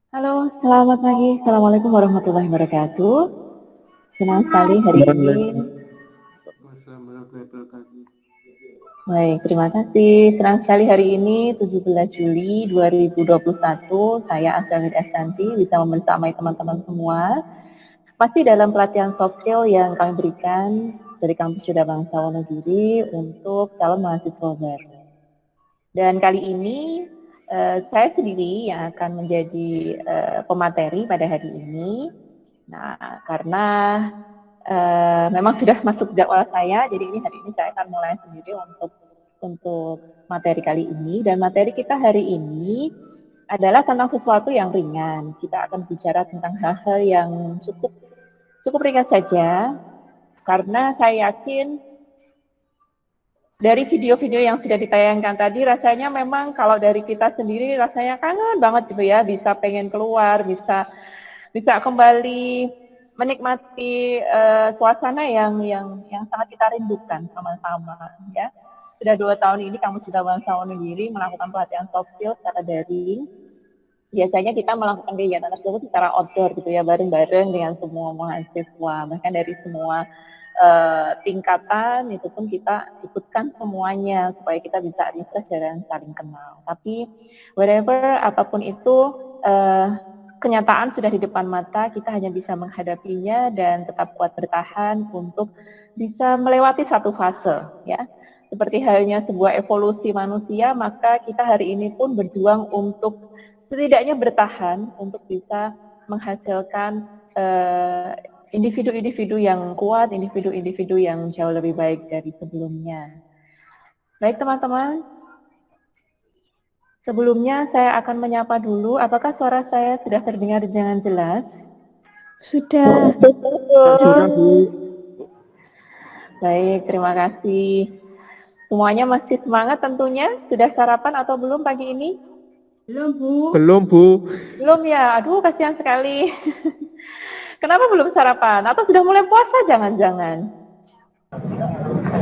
Halo, selamat pagi. Assalamualaikum warahmatullahi wabarakatuh. Senang sekali hari ini. Baik, terima kasih. Senang sekali hari ini 17 Juli 2021, saya Asyanid Esanti bisa membersamai teman-teman semua masih dalam pelatihan soft skill yang kami berikan dari Kampus Yuda Bangsa Wonogiri untuk calon mahasiswa baru. Dan kali ini saya sendiri yang akan menjadi pemateri pada hari ini. Nah, karena memang sudah masuk jadwal saya, jadi hari ini saya akan mulai sendiri untuk materi kali ini. Dan materi kita hari ini adalah tentang sesuatu yang ringan. Kita akan bicara tentang hal-hal yang cukup ringan saja, karena saya yakin dari video-video yang sudah ditayangkan tadi, rasanya memang kalau dari kita sendiri rasanya kangen banget gitu ya, bisa pengen keluar, bisa kembali menikmati suasana yang sangat kita rindukan sama-sama ya. Sudah 2 tahun ini Kampus Yuda Bangsa Wonogiri melakukan pelatihan soft skill secara daring. Biasanya kita melakukan kegiatan tersebut secara outdoor gitu ya, bareng-bareng dengan semua mahasiswa, bahkan dari semua tingkatan itu pun kita ikutkan semuanya supaya kita bisa refresh dan saling kenal. Tapi whatever apapun itu kenyataan sudah di depan mata, kita hanya bisa menghadapinya dan tetap kuat bertahan untuk bisa melewati satu fase ya. Seperti halnya sebuah evolusi manusia, maka kita hari ini pun berjuang untuk setidaknya bertahan untuk bisa menghasilkan individu-individu yang kuat, individu-individu yang jauh lebih baik dari sebelumnya. Baik teman-teman, sebelumnya saya akan menyapa dulu, apakah suara saya sudah terdengar dengan jelas? Sudah. Sudah, Bu. Baik, terima kasih. Semuanya masih semangat tentunya? Sudah sarapan atau belum pagi ini? Belum, Bu. Belum, Bu. Belum ya? Aduh, kasihan sekali. Kenapa belum sarapan? Atau sudah mulai puasa jangan-jangan?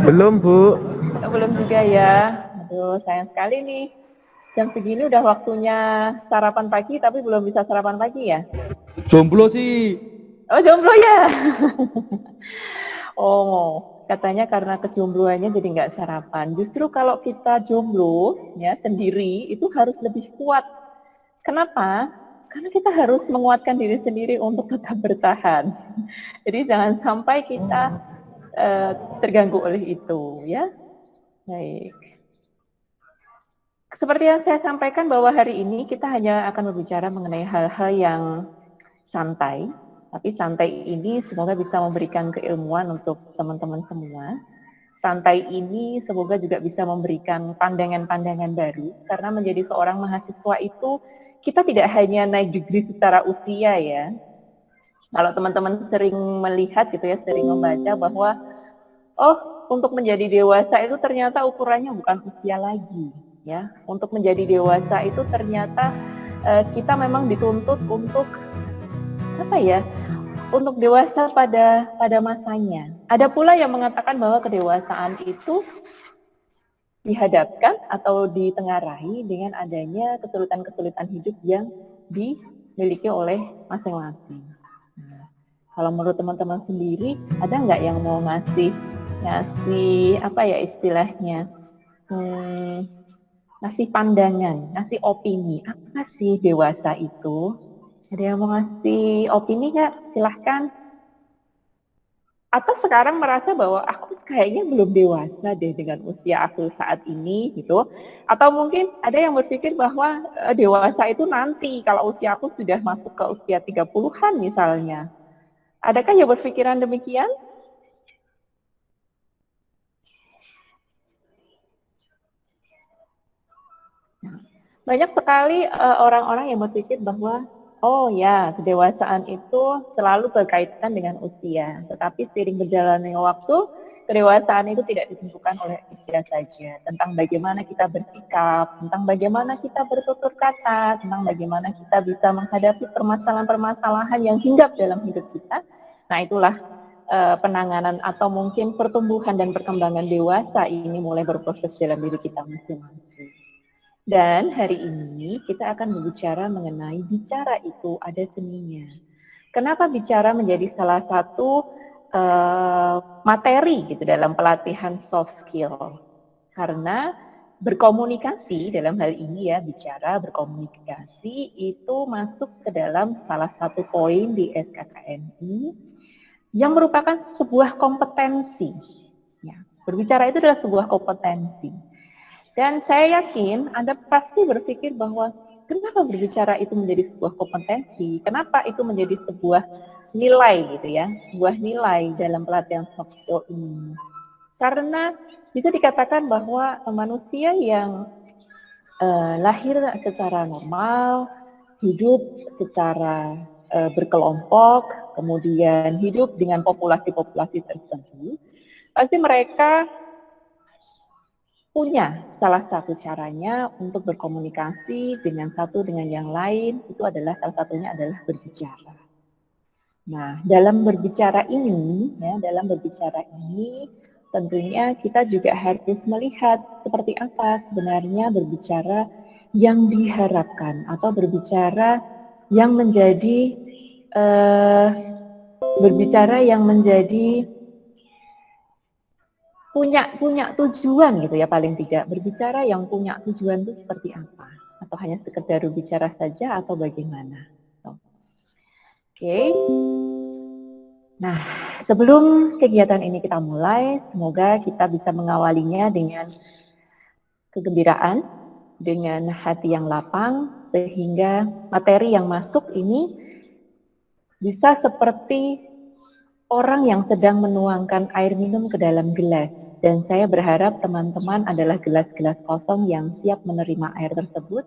Belum, Bu. Belum juga ya. Aduh, sayang sekali nih. Jam segini udah waktunya sarapan pagi tapi belum bisa sarapan pagi ya? Jomblo sih. Oh, jomblo ya? Oh, katanya karena kejombloannya jadi nggak sarapan. Justru kalau kita jomblo ya sendiri itu harus lebih kuat. Kenapa? Karena kita harus menguatkan diri sendiri untuk tetap bertahan. Jadi jangan sampai kita terganggu oleh itu ya. Baik. Seperti yang saya sampaikan bahwa hari ini kita hanya akan berbicara mengenai hal-hal yang santai, tapi santai ini semoga bisa memberikan keilmuan untuk teman-teman semua. Santai ini semoga juga bisa memberikan pandangan-pandangan baru, karena menjadi seorang mahasiswa itu kita tidak hanya naik degree secara usia ya. Kalau teman-teman sering melihat gitu ya, sering membaca bahwa untuk menjadi dewasa itu ternyata ukurannya bukan usia lagi ya. Untuk menjadi dewasa itu ternyata kita memang dituntut untuk apa ya? Untuk dewasa pada masanya. Ada pula yang mengatakan bahwa kedewasaan itu dihadapkan atau ditengarai dengan adanya kesulitan-kesulitan hidup yang dimiliki oleh masing-masing. Nah, kalau menurut teman-teman sendiri, ada nggak yang mau ngasih apa ya istilahnya, ngasih pandangan, ngasih opini, apa sih dewasa itu? Ada yang mau ngasih opini nggak? Silahkan. Atau sekarang merasa bahwa aku kayaknya belum dewasa deh dengan usia aku saat ini gitu. Atau mungkin ada yang berpikir bahwa dewasa itu nanti kalau usia aku sudah masuk ke usia 30-an misalnya. Adakah yang berpikiran demikian? Banyak sekali orang-orang yang berpikir bahwa oh ya, kedewasaan itu selalu berkaitan dengan usia. Tetapi seiring berjalannya waktu, kedewasaan itu tidak ditentukan oleh usia saja. Tentang bagaimana kita bersikap, tentang bagaimana kita bertutur kata, tentang bagaimana kita bisa menghadapi permasalahan-permasalahan yang hinggap dalam hidup kita. Nah itulah penanganan atau mungkin pertumbuhan dan perkembangan dewasa ini mulai berproses dalam diri kita masing-masing. Dan hari ini kita akan berbicara mengenai bicara itu ada seninya. Kenapa bicara menjadi salah satu materi gitu dalam pelatihan soft skill? Karena berkomunikasi dalam hal ini ya, bicara berkomunikasi itu masuk ke dalam salah satu poin di SKKNI yang merupakan sebuah kompetensi. Ya, berbicara itu adalah sebuah kompetensi. Dan saya yakin Anda pasti berpikir bahwa kenapa berbicara itu menjadi sebuah kompetensi, kenapa itu menjadi sebuah nilai gitu ya, sebuah nilai dalam pelatihan soft skill ini. Karena bisa dikatakan bahwa manusia yang lahir secara normal, hidup secara berkelompok, kemudian hidup dengan populasi-populasi tertentu, pasti mereka punya salah satu caranya untuk berkomunikasi dengan satu dengan yang lain, itu adalah salah satunya adalah berbicara. Nah, dalam berbicara ini tentunya kita juga harus melihat seperti apa sebenarnya berbicara yang diharapkan atau berbicara yang menjadi punya tujuan gitu ya, paling tidak berbicara yang punya tujuan itu seperti apa, atau hanya sekedar berbicara saja atau bagaimana. Oke. Nah, sebelum kegiatan ini kita mulai, semoga kita bisa mengawalinya dengan kegembiraan, dengan hati yang lapang, sehingga materi yang masuk ini bisa seperti orang yang sedang menuangkan air minum ke dalam gelas. Dan saya berharap teman-teman adalah gelas-gelas kosong yang siap menerima air tersebut,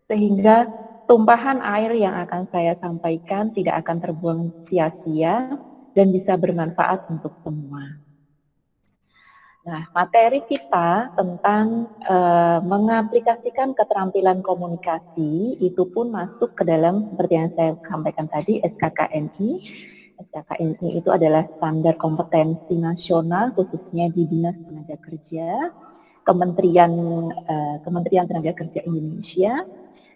sehingga tumpahan air yang akan saya sampaikan tidak akan terbuang sia-sia dan bisa bermanfaat untuk semua. Nah, materi kita tentang mengaplikasikan keterampilan komunikasi itu pun masuk ke dalam seperti yang saya sampaikan tadi, SKKNI. SKKNI itu adalah standar kompetensi nasional khususnya di Dinas Tenaga Kerja, Kementerian Tenaga Kerja Indonesia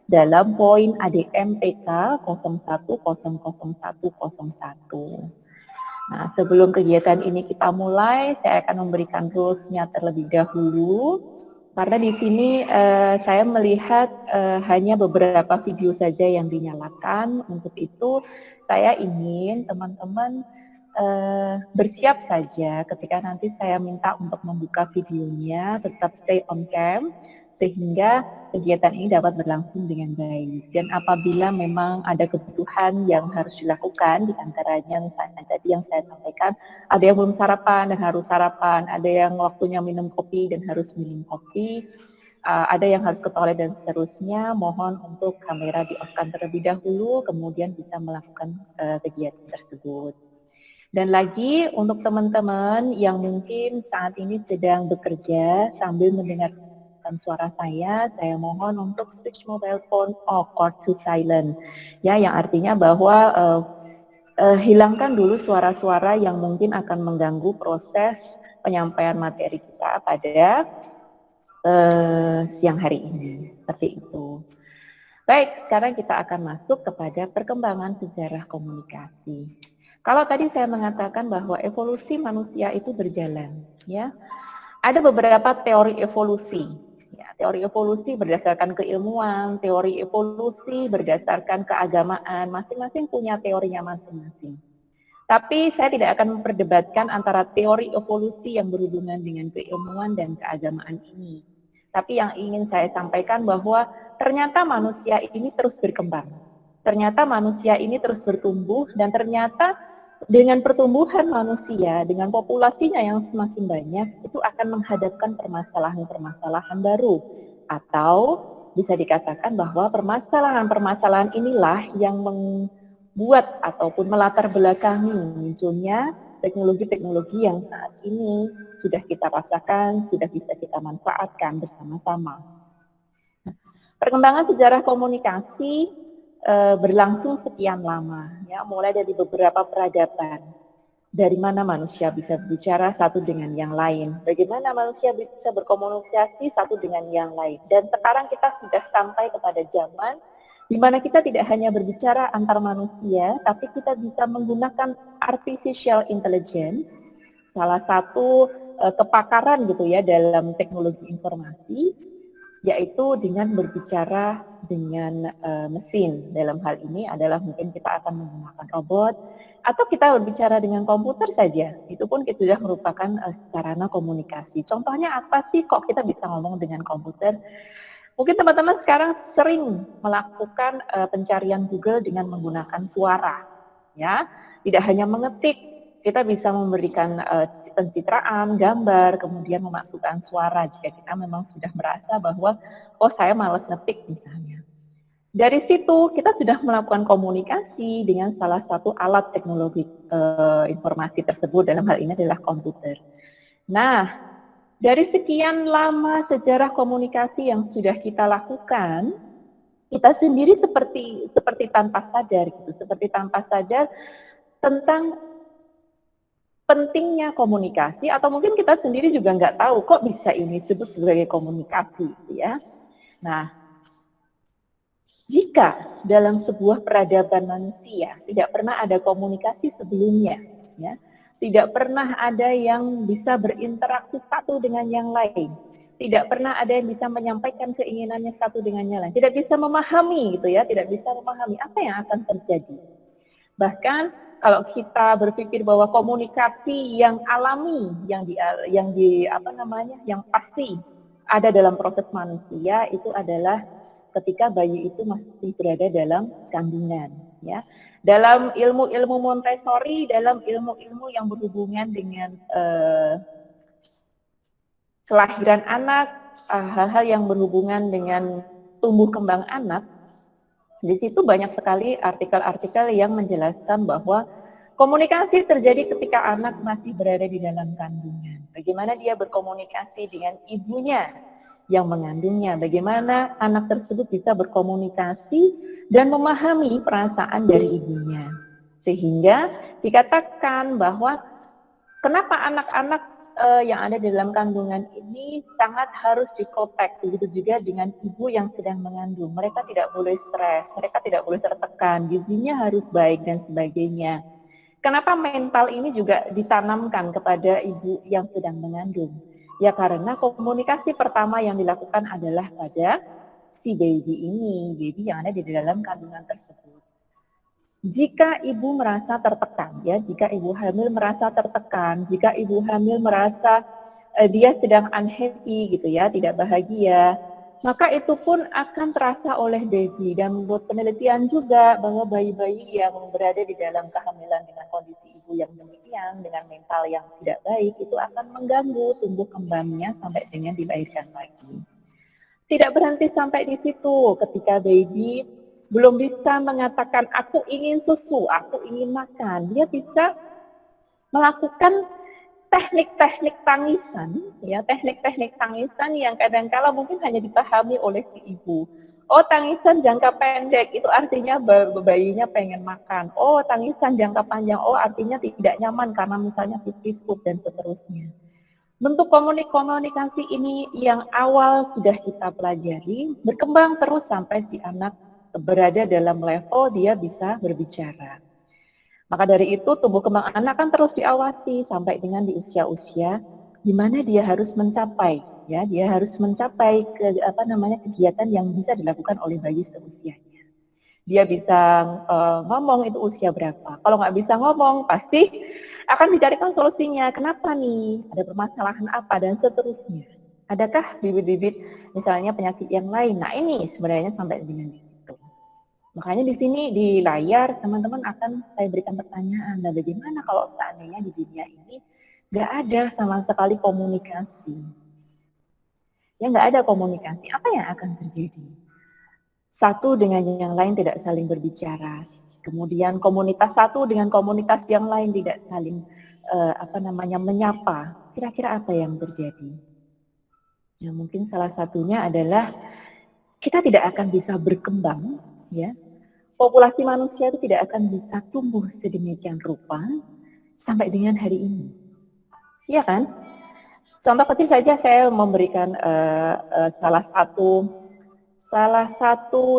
dalam poin ADM PK 010101. Nah, sebelum kegiatan ini kita mulai, saya akan memberikan rules-nya terlebih dahulu. Karena di sini saya melihat hanya beberapa video saja yang dinyalakan. Untuk itu saya ingin teman-teman bersiap saja ketika nanti saya minta untuk membuka videonya, tetap stay on cam sehingga kegiatan ini dapat berlangsung dengan baik. Dan apabila memang ada kebutuhan yang harus dilakukan, di antaranya misalnya tadi yang saya sampaikan, ada yang belum sarapan dan harus sarapan, ada yang waktunya minum kopi dan harus minum kopi, ada yang harus ke toilet dan seterusnya, mohon untuk kamera di-off-kan terlebih dahulu, kemudian bisa melakukan kegiatan tersebut. Dan lagi untuk teman-teman yang mungkin saat ini sedang bekerja sambil mendengar suara saya mohon untuk switch mobile phone off or to silent. Ya, yang artinya bahwa hilangkan dulu suara-suara yang mungkin akan mengganggu proses penyampaian materi kita pada siang hari ini. Seperti itu. Baik, sekarang kita akan masuk kepada perkembangan sejarah komunikasi. Kalau tadi saya mengatakan bahwa evolusi manusia itu berjalan, ya, ada beberapa teori evolusi. Ya, teori evolusi berdasarkan keilmuan, teori evolusi berdasarkan keagamaan, masing-masing punya teorinya masing-masing. Tapi saya tidak akan memperdebatkan antara teori evolusi yang berhubungan dengan keilmuan dan keagamaan ini. Tapi yang ingin saya sampaikan bahwa ternyata manusia ini terus berkembang. Ternyata manusia ini terus bertumbuh dan ternyata dengan pertumbuhan manusia, dengan populasinya yang semakin banyak, itu akan menghadapkan permasalahan-permasalahan baru. Atau bisa dikatakan bahwa permasalahan-permasalahan inilah yang membuat ataupun melatar belakangi munculnya teknologi-teknologi yang saat ini sudah kita rasakan, sudah bisa kita manfaatkan bersama-sama. Perkembangan sejarah komunikasi berlangsung sekian lama, ya, mulai dari beberapa peradaban. Dari mana manusia bisa berbicara satu dengan yang lain? Bagaimana manusia bisa berkomunikasi satu dengan yang lain? Dan sekarang kita sudah sampai kepada zaman di mana kita tidak hanya berbicara antar manusia, tapi kita bisa menggunakan artificial intelligence, salah satu kepakaran gitu ya dalam teknologi informasi, yaitu dengan berbicara dengan mesin. Dalam hal ini adalah mungkin kita akan menggunakan robot, atau kita berbicara dengan komputer saja, itu pun sudah merupakan sarana komunikasi. Contohnya apa sih kok kita bisa ngomong dengan komputer? Mungkin teman-teman sekarang sering melakukan pencarian Google dengan menggunakan suara, ya. Tidak hanya mengetik, kita bisa memberikan pencitraan, gambar, kemudian memasukkan suara jika kita memang sudah merasa bahwa, oh saya malas ngetik misalnya. Dari situ kita sudah melakukan komunikasi dengan salah satu alat teknologi informasi tersebut, dalam hal ini adalah komputer. Nah, dari sekian lama sejarah komunikasi yang sudah kita lakukan, kita sendiri seperti tanpa sadar gitu, seperti tanpa sadar tentang pentingnya komunikasi, atau mungkin kita sendiri juga nggak tahu kok bisa ini disebut sebagai komunikasi gitu ya. Nah, jika dalam sebuah peradaban manusia tidak pernah ada komunikasi sebelumnya, ya, tidak pernah ada yang bisa berinteraksi satu dengan yang lain, tidak pernah ada yang bisa menyampaikan keinginannya satu dengan yang lain, tidak bisa memahami gitu ya, tidak bisa memahami apa yang akan terjadi. Bahkan kalau kita berpikir bahwa komunikasi yang alami, yang pasti ada dalam proses manusia itu adalah ketika bayi itu masih berada dalam kandungan, ya. Dalam ilmu-ilmu Montessori, dalam ilmu-ilmu yang berhubungan dengan kelahiran anak, hal-hal yang berhubungan dengan tumbuh kembang anak, di situ banyak sekali artikel-artikel yang menjelaskan bahwa komunikasi terjadi ketika anak masih berada di dalam kandungan. Bagaimana dia berkomunikasi dengan ibunya yang mengandungnya, bagaimana anak tersebut bisa berkomunikasi dan memahami perasaan dari ibunya. Sehingga dikatakan bahwa kenapa anak-anak yang ada di dalam kandungan ini sangat harus diprotek, begitu juga dengan ibu yang sedang mengandung. Mereka tidak boleh stres, mereka tidak boleh tertekan, gizinya harus baik dan sebagainya. Kenapa mental ini juga ditanamkan kepada ibu yang sedang mengandung? Ya karena komunikasi pertama yang dilakukan adalah pada si baby ini, baby yang ada di dalam kandungan tersebut. Jika ibu merasa tertekan, ya, jika ibu hamil merasa tertekan, jika ibu hamil merasa dia sedang unhappy gitu ya, tidak bahagia, maka itu pun akan terasa oleh baby. Dan menurut penelitian juga bahwa bayi-bayi yang berada di dalam kehamilan dengan kondisi ibu yang demikian, dengan mental yang tidak baik, itu akan mengganggu tumbuh kembangnya sampai dengan dilahirkan lagi. Tidak berhenti sampai di situ, ketika baby belum bisa mengatakan aku ingin susu, aku ingin makan, dia bisa melakukan teknik-teknik tangisan, ya, teknik-teknik tangisan yang kadang-kala mungkin hanya dipahami oleh si ibu. Oh, tangisan jangka pendek itu artinya bayinya pengen makan. Oh, tangisan jangka panjang, oh artinya tidak nyaman karena misalnya pipis, pup, dan seterusnya. Bentuk komunikasi ini yang awal sudah kita pelajari, berkembang terus sampai si anak berada dalam level dia bisa berbicara. Maka dari itu tumbuh kembang anak kan terus diawasi sampai dengan di usia-usia di mana dia harus mencapai, ya, dia harus mencapai kegiatan yang bisa dilakukan oleh bayi seusianya. Dia bisa ngomong itu usia berapa. Kalau nggak bisa ngomong pasti akan dicarikan solusinya. Kenapa nih? Ada permasalahan apa dan seterusnya. Adakah bibit-bibit misalnya penyakit yang lain? Nah ini sebenarnya sampai dengan di situ. Makanya di sini di layar teman-teman akan saya berikan pertanyaan. Nah bagaimana kalau seandainya di dunia ini nggak ada sama sekali komunikasi? Ya nggak ada komunikasi, apa yang akan terjadi? Satu dengan yang lain tidak saling berbicara. Kemudian komunitas satu dengan komunitas yang lain tidak saling menyapa. Kira-kira apa yang terjadi? Ya mungkin salah satunya adalah kita tidak akan bisa berkembang, ya. Populasi manusia itu tidak akan bisa tumbuh sedemikian rupa sampai dengan hari ini. Iya kan? Contoh kecil saja saya memberikan salah satu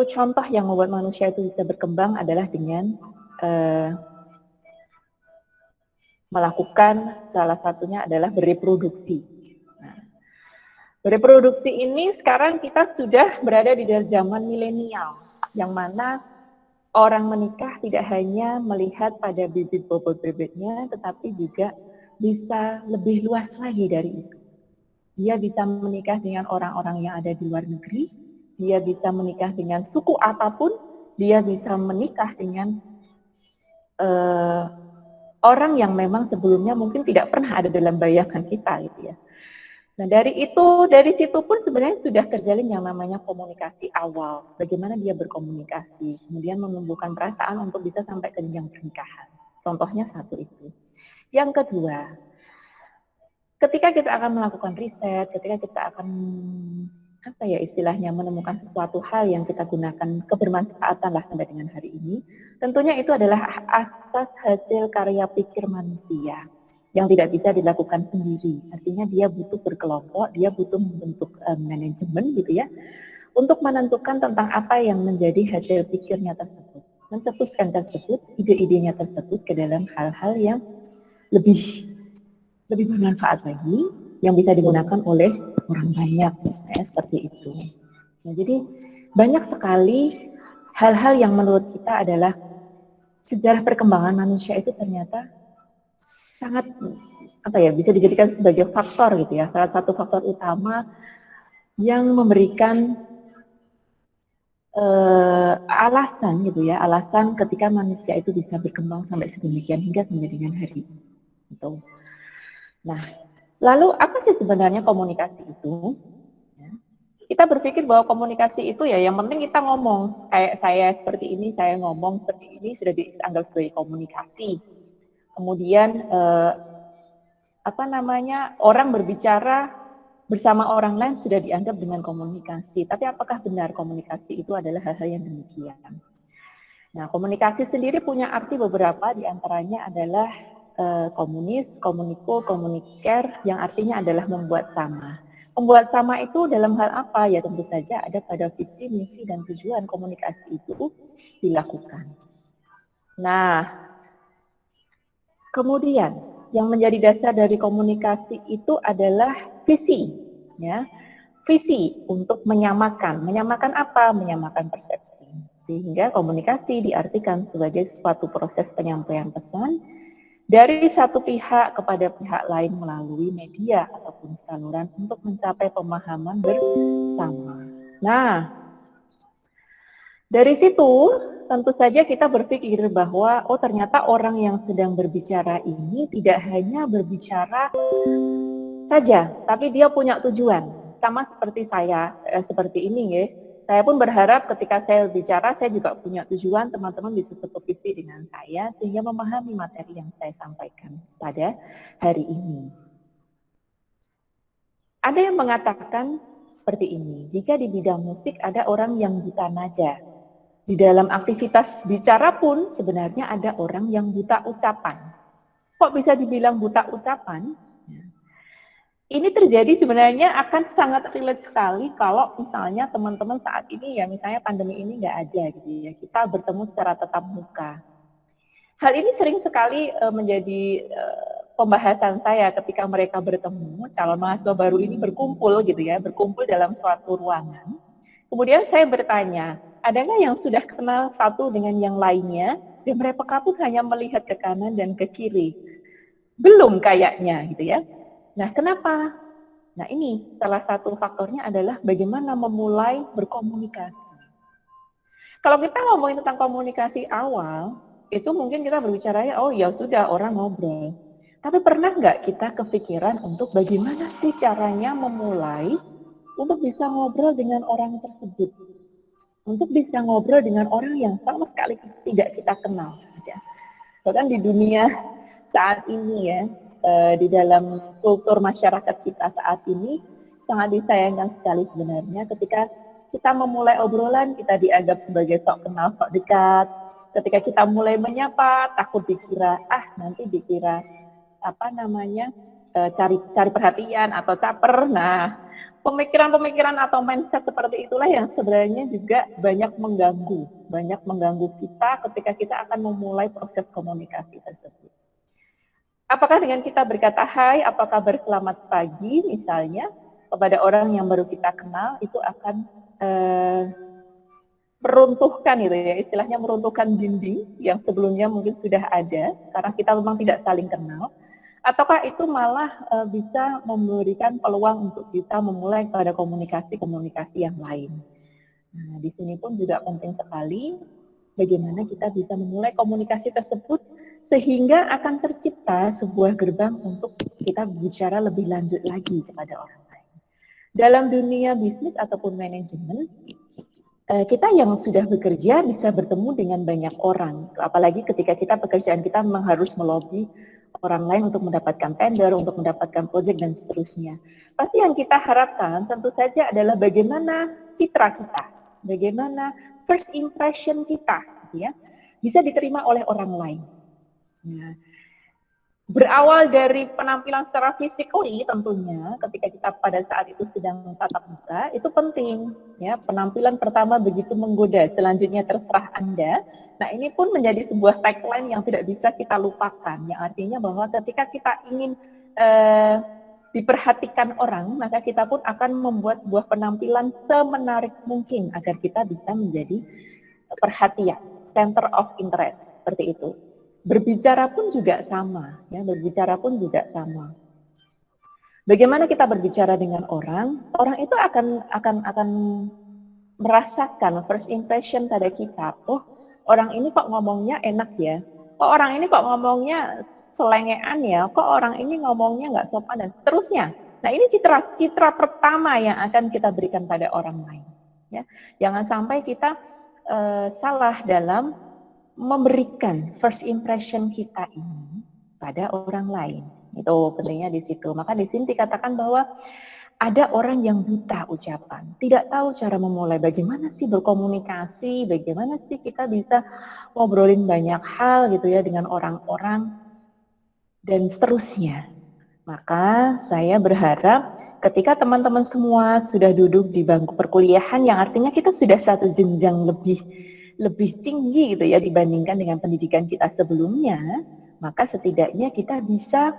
contoh yang membuat manusia itu bisa berkembang adalah dengan melakukan salah satunya adalah bereproduksi. Nah, bereproduksi ini sekarang kita sudah berada di zaman milenial, yang mana orang menikah tidak hanya melihat pada bibit bobot bebeknya, tetapi juga bisa lebih luas lagi dari itu. Dia bisa menikah dengan orang-orang yang ada di luar negeri, dia bisa menikah dengan suku apapun, dia bisa menikah dengan orang yang memang sebelumnya mungkin tidak pernah ada dalam bayangan kita gitu ya. Nah dari situ pun sebenarnya sudah terjalin yang namanya komunikasi awal. Bagaimana dia berkomunikasi, kemudian menumbuhkan perasaan untuk bisa sampai ke jenjang pernikahan. Contohnya satu itu. Yang kedua, ketika kita akan melakukan riset, ketika kita akan istilahnya menemukan sesuatu hal yang kita gunakan kebermanfaatan lah sampai dengan hari ini, tentunya itu adalah asas hasil karya pikir manusia yang tidak bisa dilakukan sendiri. Artinya dia butuh berkelompok, dia butuh membentuk manajemen gitu ya, untuk menentukan tentang apa yang menjadi hasil pikirnya tersebut. Mencetuskan tersebut, ide-idenya tersebut ke dalam hal-hal yang lebih bermanfaat lagi, yang bisa digunakan oleh orang banyak, misalnya seperti itu. Nah, jadi banyak sekali hal-hal yang menurut kita adalah sejarah perkembangan manusia itu ternyata sangat bisa dijadikan sebagai faktor gitu ya, salah satu faktor utama yang memberikan alasan gitu ya, alasan ketika manusia itu bisa berkembang sampai sedemikian hingga sampai dengan hari ini. Gitu. Nah, lalu apa sih sebenarnya komunikasi itu? Kita berpikir bahwa komunikasi itu ya yang penting kita ngomong, kayak saya seperti ini, saya ngomong seperti ini sudah dianggap sebagai komunikasi. Kemudian orang berbicara bersama orang lain sudah dianggap dengan komunikasi. Tapi apakah benar komunikasi itu adalah hal-hal yang demikian? Nah, komunikasi sendiri punya arti beberapa, diantaranya adalah komunis, komuniko, komuniker, yang artinya adalah membuat sama. Membuat sama itu dalam hal apa? Ya tentu saja ada pada visi, misi, dan tujuan komunikasi itu dilakukan. Nah, kemudian yang menjadi dasar dari komunikasi itu adalah visi, ya. Visi untuk menyamakan apa? Menyamakan persepsi. Sehingga komunikasi diartikan sebagai suatu proses penyampaian pesan dari satu pihak kepada pihak lain melalui media ataupun saluran untuk mencapai pemahaman bersama. Nah, dari situ tentu saja kita berpikir bahwa ternyata orang yang sedang berbicara ini tidak hanya berbicara saja, tapi dia punya tujuan. Sama seperti saya, seperti ini ya. Saya pun berharap ketika saya bicara, saya juga punya tujuan, teman-teman bisa sevisi dengan saya, sehingga memahami materi yang saya sampaikan pada hari ini. Ada yang mengatakan seperti ini, jika di bidang musik ada orang yang buta nada, di dalam aktivitas bicara pun sebenarnya ada orang yang buta ucapan. Kok bisa dibilang buta ucapan? Ini terjadi sebenarnya akan sangat relate sekali kalau misalnya teman-teman saat ini ya, misalnya pandemi ini nggak ada gitu ya, kita bertemu secara tatap muka. Hal ini sering sekali menjadi pembahasan saya ketika mereka bertemu, calon mahasiswa baru ini berkumpul gitu ya, berkumpul dalam suatu ruangan. Kemudian saya bertanya, adakah yang sudah kenal satu dengan yang lainnya, dan mereka pun hanya melihat ke kanan dan ke kiri. Belum kayaknya gitu ya. Nah, kenapa? Nah, ini salah satu faktornya adalah bagaimana memulai berkomunikasi. Kalau kita ngomongin tentang komunikasi awal, itu mungkin kita berbicara ya sudah orang ngobrol. Tapi pernah nggak kita kepikiran untuk bagaimana sih caranya memulai untuk bisa ngobrol dengan orang tersebut? Untuk bisa ngobrol dengan orang yang sama sekali tidak kita kenal. Ya. Bahkan di dunia saat ini ya, di dalam kultur masyarakat kita saat ini sangat disayangkan sekali sebenarnya ketika kita memulai obrolan kita dianggap sebagai sok kenal, sok dekat, ketika kita mulai menyapa, takut dikira, nanti dikira cari perhatian atau caper. Nah, pemikiran-pemikiran atau mindset seperti itulah yang sebenarnya juga banyak mengganggu kita ketika kita akan memulai proses komunikasi tersebut. Apakah dengan kita berkata hai, apa kabar, selamat pagi misalnya, kepada orang yang baru kita kenal, itu akan meruntuhkan gitu ya, istilahnya meruntuhkan dinding yang sebelumnya mungkin sudah ada, karena kita memang tidak saling kenal, ataukah itu malah bisa memberikan peluang untuk kita memulai pada komunikasi-komunikasi yang lain. Nah, di sini pun juga penting sekali bagaimana kita bisa memulai komunikasi tersebut sehingga akan tercipta sebuah gerbang untuk kita bicara lebih lanjut lagi kepada orang lain. Dalam dunia bisnis ataupun manajemen, kita yang sudah bekerja bisa bertemu dengan banyak orang, apalagi ketika pekerjaan kita memang harus melobi orang lain untuk mendapatkan tender, untuk mendapatkan proyek dan seterusnya. Pasti yang kita harapkan tentu saja adalah bagaimana citra kita, bagaimana first impression kita, gitu ya, bisa diterima oleh orang lain. Nah, berawal dari penampilan secara physically tentunya ketika kita pada saat itu sedang tatap muka itu penting ya, penampilan pertama begitu menggoda, selanjutnya terserah Anda. Nah, ini pun menjadi sebuah tagline yang tidak bisa kita lupakan, yang artinya bahwa ketika kita ingin diperhatikan orang, maka kita pun akan membuat sebuah penampilan semenarik mungkin agar kita bisa menjadi perhatian, center of interest, seperti itu. Berbicara pun juga sama, ya, Bagaimana kita berbicara dengan orang itu akan merasakan first impression pada kita. Oh, orang ini kok ngomongnya enak ya. Kok orang ini kok ngomongnya selengean ya. Kok orang ini ngomongnya nggak sopan dan seterusnya. Nah, ini citra pertama yang akan kita berikan pada orang lain. Ya, jangan sampai kita salah dalam memberikan first impression kita ini pada orang lain. Itu pentingnya di situ. Maka di sini dikatakan bahwa ada orang yang buta ucapan, tidak tahu cara memulai, bagaimana sih berkomunikasi, bagaimana sih kita bisa ngobrolin banyak hal gitu ya dengan orang-orang dan seterusnya. Maka saya berharap ketika teman-teman semua sudah duduk di bangku perkuliahan, yang artinya kita sudah satu jenjang lebih tinggi gitu ya dibandingkan dengan pendidikan kita sebelumnya, maka setidaknya kita bisa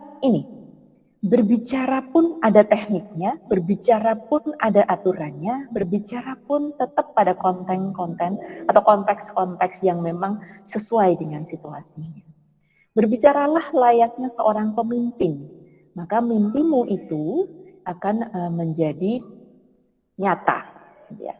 berbicara pun ada tekniknya, berbicara pun ada aturannya, berbicara pun tetap pada konten-konten atau konteks-konteks yang memang sesuai dengan situasinya. Berbicaralah layaknya seorang pemimpin, maka mimpimu itu akan menjadi nyata. Ya.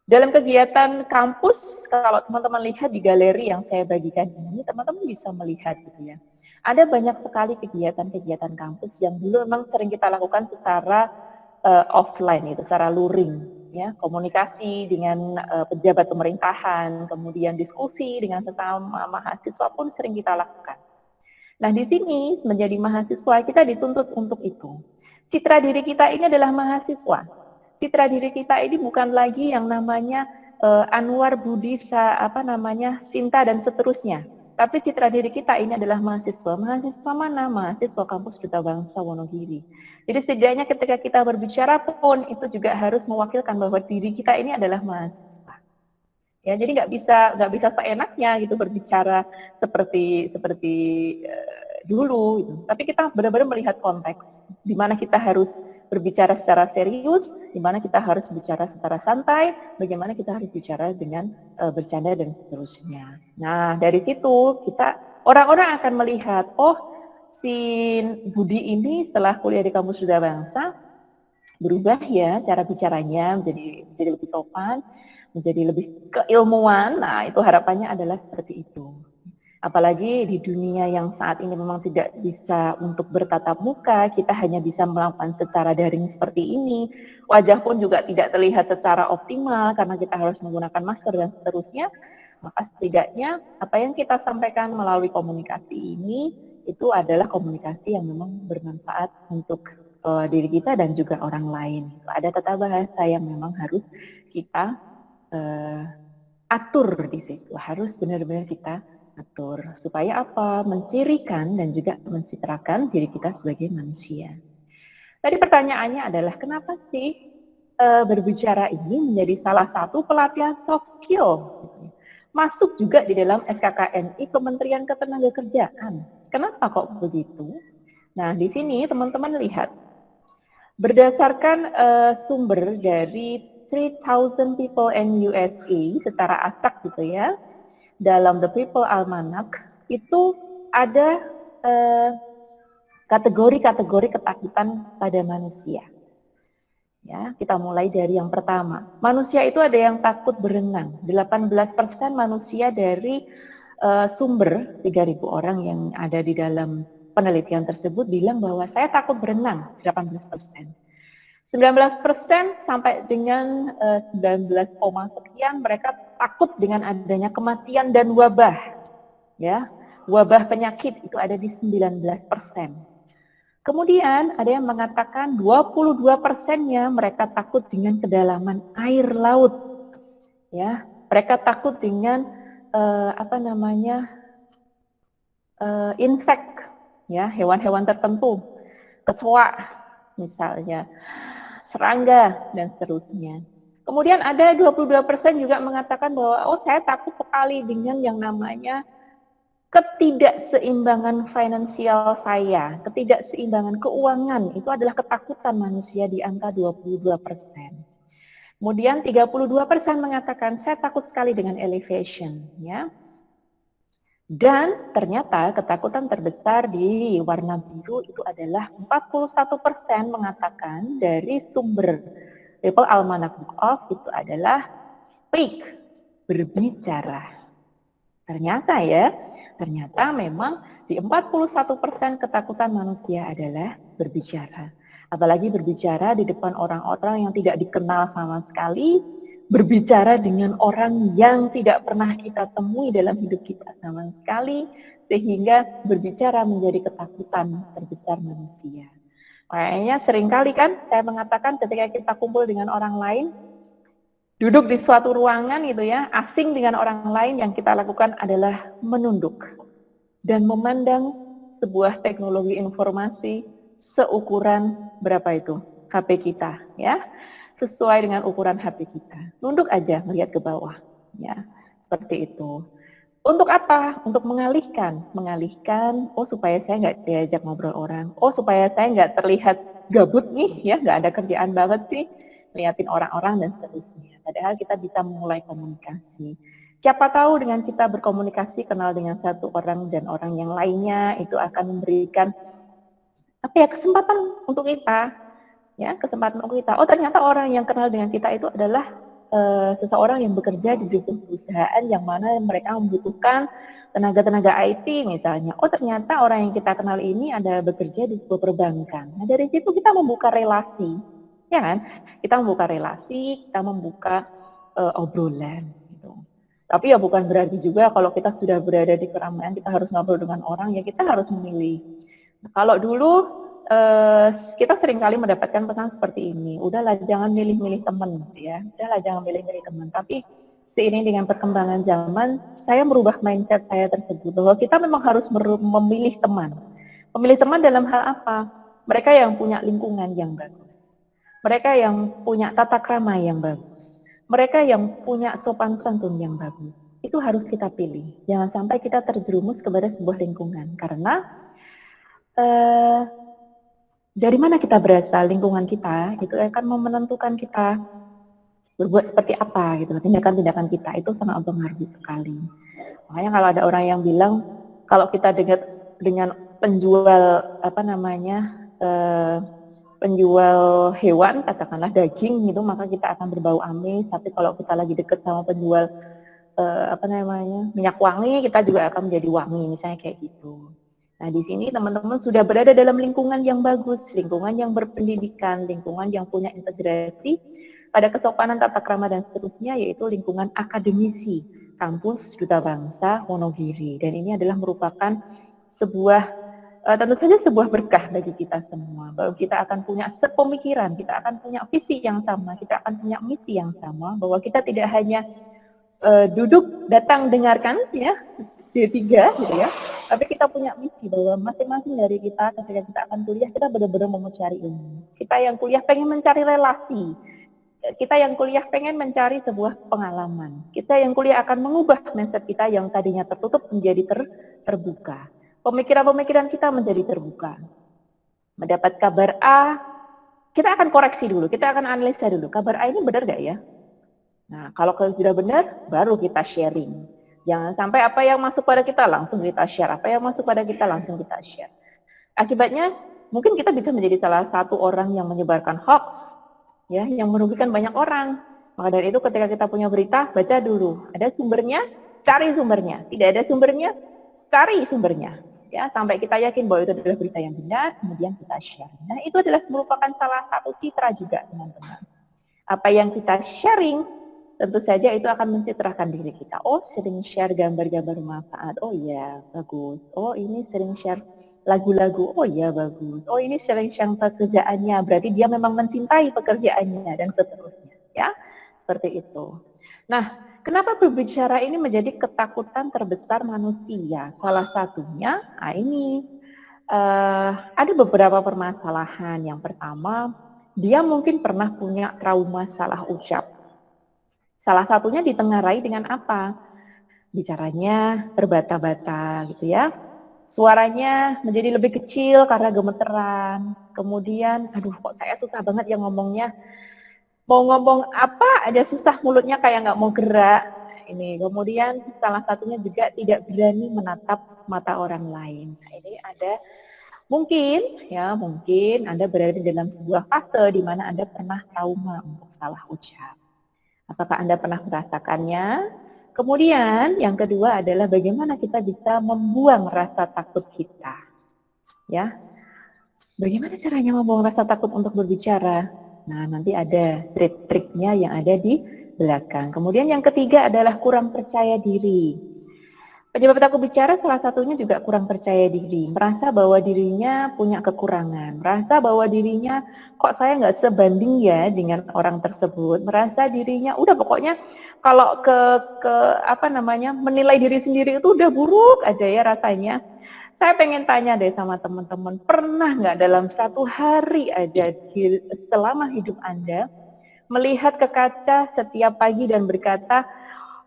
Dalam kegiatan kampus, kalau teman-teman lihat di galeri yang saya bagikan ini, teman-teman bisa melihat gitu ya. Ada banyak sekali kegiatan-kegiatan kampus yang dulu memang sering kita lakukan secara offline, itu secara luring, ya, komunikasi dengan pejabat pemerintahan, kemudian diskusi dengan sesama mahasiswa pun sering kita lakukan. Nah, di sini menjadi mahasiswa kita dituntut untuk itu. Citra diri kita ini adalah mahasiswa. Citra diri kita ini bukan lagi yang namanya Anwar, Budi, Sinta dan seterusnya. Tapi citra diri kita ini adalah mahasiswa. Mahasiswa mana? Mahasiswa kampus Duta Bangsa Wonogiri. Jadi setidaknya ketika kita berbicara pun itu juga harus mewakilkan bahwa diri kita ini adalah mahasiswa. Ya, jadi nggak bisa seenaknya gitu berbicara seperti dulu. Gitu. Tapi kita benar-benar melihat konteks di mana kita harus berbicara secara serius, di mana kita harus bicara secara santai, bagaimana kita harus bicara dengan bercanda dan seterusnya. Nah, dari situ orang-orang akan melihat, oh, si Budi ini setelah kuliah di kampus Duta Bangsa berubah ya cara bicaranya menjadi lebih sopan, menjadi lebih keilmuan. Nah, itu harapannya adalah seperti itu. Apalagi di dunia yang saat ini memang tidak bisa untuk bertatap muka, kita hanya bisa melakukan secara daring seperti ini. Wajah pun juga tidak terlihat secara optimal karena kita harus menggunakan masker dan seterusnya. Maka setidaknya apa yang kita sampaikan melalui komunikasi ini itu adalah komunikasi yang memang bermanfaat untuk diri kita dan juga orang lain. Ada tata bahasa yang memang harus kita atur di situ, harus benar-benar kita atur. Supaya apa? Mencirikan dan juga mencitrakan diri kita sebagai manusia. Tadi pertanyaannya adalah kenapa sih berbicara ini menjadi salah satu pelatihan soft skill? Masuk juga di dalam SKKNI Kementerian Ketenagakerjaan. Kenapa kok begitu? Nah, di sini teman-teman lihat, berdasarkan sumber dari 3,000 People in USA secara acak gitu ya, dalam The People Almanac itu ada kategori-kategori ketakutan pada manusia. Ya, kita mulai dari yang pertama. Manusia itu ada yang takut berenang. 18% manusia dari sumber 3.000 orang yang ada di dalam penelitian tersebut bilang bahwa saya takut berenang, 18%. 19% sampai dengan 19, sekian mereka takut dengan adanya kematian dan wabah. Ya, wabah penyakit itu ada di 19%. Kemudian ada yang mengatakan 22%-nya mereka takut dengan kedalaman air laut. Ya, mereka takut dengan insek, ya, hewan-hewan tertentu, kecoa misalnya, serangga dan seterusnya. Kemudian ada 22% juga mengatakan bahwa saya takut sekali dengan yang namanya ketidakseimbangan finansial saya, ketidakseimbangan keuangan, itu adalah ketakutan manusia di angka 22%. Kemudian 32% mengatakan saya takut sekali dengan elevation, ya. Dan ternyata ketakutan terbesar di warna biru itu adalah 41% mengatakan dari sumber People Almanac Book of itu adalah speak, berbicara. Ternyata memang di 41% ketakutan manusia adalah berbicara. Apalagi berbicara di depan orang-orang yang tidak dikenal sama sekali, berbicara dengan orang yang tidak pernah kita temui dalam hidup kita sama sekali, sehingga berbicara menjadi ketakutan terbesar manusia. Makanya seringkali kan saya mengatakan ketika kita kumpul dengan orang lain, duduk di suatu ruangan gitu ya, asing dengan orang lain, yang kita lakukan adalah menunduk dan memandang sebuah teknologi informasi seukuran berapa itu? HP kita, ya. Sesuai dengan ukuran HP kita. Nunduk aja melihat ke bawah, ya. Seperti itu. Untuk apa? Untuk mengalihkan, supaya saya nggak diajak ngobrol orang, supaya saya nggak terlihat gabut nih, ya, nggak ada kerjaan banget sih, liatin orang-orang dan seterusnya. Padahal kita bisa memulai komunikasi. Siapa tahu dengan kita berkomunikasi, kenal dengan satu orang dan orang yang lainnya, itu akan memberikan kesempatan untuk kita, ya, kesempatan untuk kita. Ternyata orang yang kenal dengan kita itu adalah seseorang yang bekerja di sebuah perusahaan yang mana mereka membutuhkan tenaga-tenaga IT misalnya. Ternyata orang yang kita kenal ini ada bekerja di sebuah perbankan. Nah, dari situ kita membuka relasi, ya kan? Kita membuka relasi, kita membuka obrolan. Gitu. Tapi ya bukan berarti juga kalau kita sudah berada di keramaian kita harus ngobrol dengan orang, ya kita harus memilih. Kalau dulu kita seringkali mendapatkan pesan seperti ini, udahlah jangan milih-milih teman, ya, udahlah jangan milih-milih teman. Tapi seiring dengan perkembangan zaman, saya merubah mindset saya tersebut bahwa kita memang harus memilih teman. Memilih teman dalam hal apa? Mereka yang punya lingkungan yang bagus, mereka yang punya tata krama yang bagus, mereka yang punya sopan santun yang bagus. Itu harus kita pilih. Jangan sampai kita terjerumus kepada sebuah lingkungan, karena dari mana kita berasal, lingkungan kita itu akan menentukan kita berbuat seperti apa gitu. Tindakan-tindakan kita itu sangat mempengaruhi sekali. Makanya kalau ada orang yang bilang kalau kita dekat dengan penjual penjual hewan, katakanlah daging gitu, maka kita akan berbau amis. Tapi kalau kita lagi dekat sama penjual minyak wangi, kita juga akan menjadi wangi, misalnya kayak gitu. Nah, di sini teman-teman sudah berada dalam lingkungan yang bagus, lingkungan yang berpendidikan, lingkungan yang punya integrasi pada kesopanan, tata krama dan seterusnya, yaitu lingkungan akademisi, kampus Duta Bangsa Wonogiri. Dan ini adalah merupakan sebuah, tentu saja sebuah berkah bagi kita semua, bahwa kita akan punya sepemikiran, kita akan punya visi yang sama, kita akan punya misi yang sama, bahwa kita tidak hanya duduk datang dengarkan ya D3 gitu ya. Tapi kita punya misi bahwa masing-masing dari kita ketika kita akan kuliah kita benar-benar mau mencari ilmu. Kita yang kuliah pengen mencari relasi. Kita yang kuliah pengen mencari sebuah pengalaman. Kita yang kuliah akan mengubah mindset kita yang tadinya tertutup menjadi terbuka. Pemikiran-pemikiran kita menjadi terbuka. Mendapat kabar A, kita akan koreksi dulu, kita akan analisa dulu. Kabar A ini benar nggak ya? Nah, kalau sudah benar, baru kita sharing. Jangan sampai apa yang masuk pada kita langsung kita share, apa yang masuk pada kita langsung kita share. Akibatnya, mungkin kita bisa menjadi salah satu orang yang menyebarkan hoax, ya, yang merugikan banyak orang. Maka dari itu ketika kita punya berita, baca dulu. Ada sumbernya, cari sumbernya. Tidak ada sumbernya, cari sumbernya. Ya, sampai kita yakin bahwa itu adalah berita yang benar, kemudian kita share. Nah, itu adalah merupakan salah satu citra juga, teman-teman. Apa yang kita sharing, tentu saja itu akan mencitrakan diri kita. Oh, sering share gambar-gambar manfaat. Oh iya, bagus. Oh, ini sering share lagu-lagu. Oh iya, bagus. Oh, ini sering share pekerjaannya. Berarti dia memang mencintai pekerjaannya dan seterusnya. Ya, seperti itu. Nah, kenapa berbicara ini menjadi ketakutan terbesar manusia? Salah satunya, ini ada beberapa permasalahan. Yang pertama, dia mungkin pernah punya trauma salah ucap. Salah satunya ditengarai dengan apa? Bicaranya terbata-bata gitu ya. Suaranya menjadi lebih kecil karena gemeteran. Kemudian, aduh kok saya susah banget ya ngomongnya. Mau ngomong apa aja susah, mulutnya kayak nggak mau gerak. Ini kemudian salah satunya juga tidak berani menatap mata orang lain. Nah, ini ada mungkin Anda berada dalam sebuah fase di mana Anda pernah trauma untuk salah ucap. Apakah Anda pernah merasakannya? Kemudian yang kedua adalah bagaimana kita bisa membuang rasa takut kita. Ya. Bagaimana caranya membuang rasa takut untuk berbicara? Nah, nanti ada trik-triknya yang ada di belakang. Kemudian yang ketiga adalah kurang percaya diri. Penyebab takut bicara salah satunya juga kurang percaya diri. Merasa bahwa dirinya punya kekurangan. Merasa bahwa dirinya, kok saya nggak sebanding ya dengan orang tersebut. Merasa dirinya, udah pokoknya kalau menilai diri sendiri itu udah buruk aja ya rasanya. Saya pengen tanya deh sama teman-teman, pernah nggak dalam satu hari aja selama hidup Anda melihat ke kaca setiap pagi dan berkata,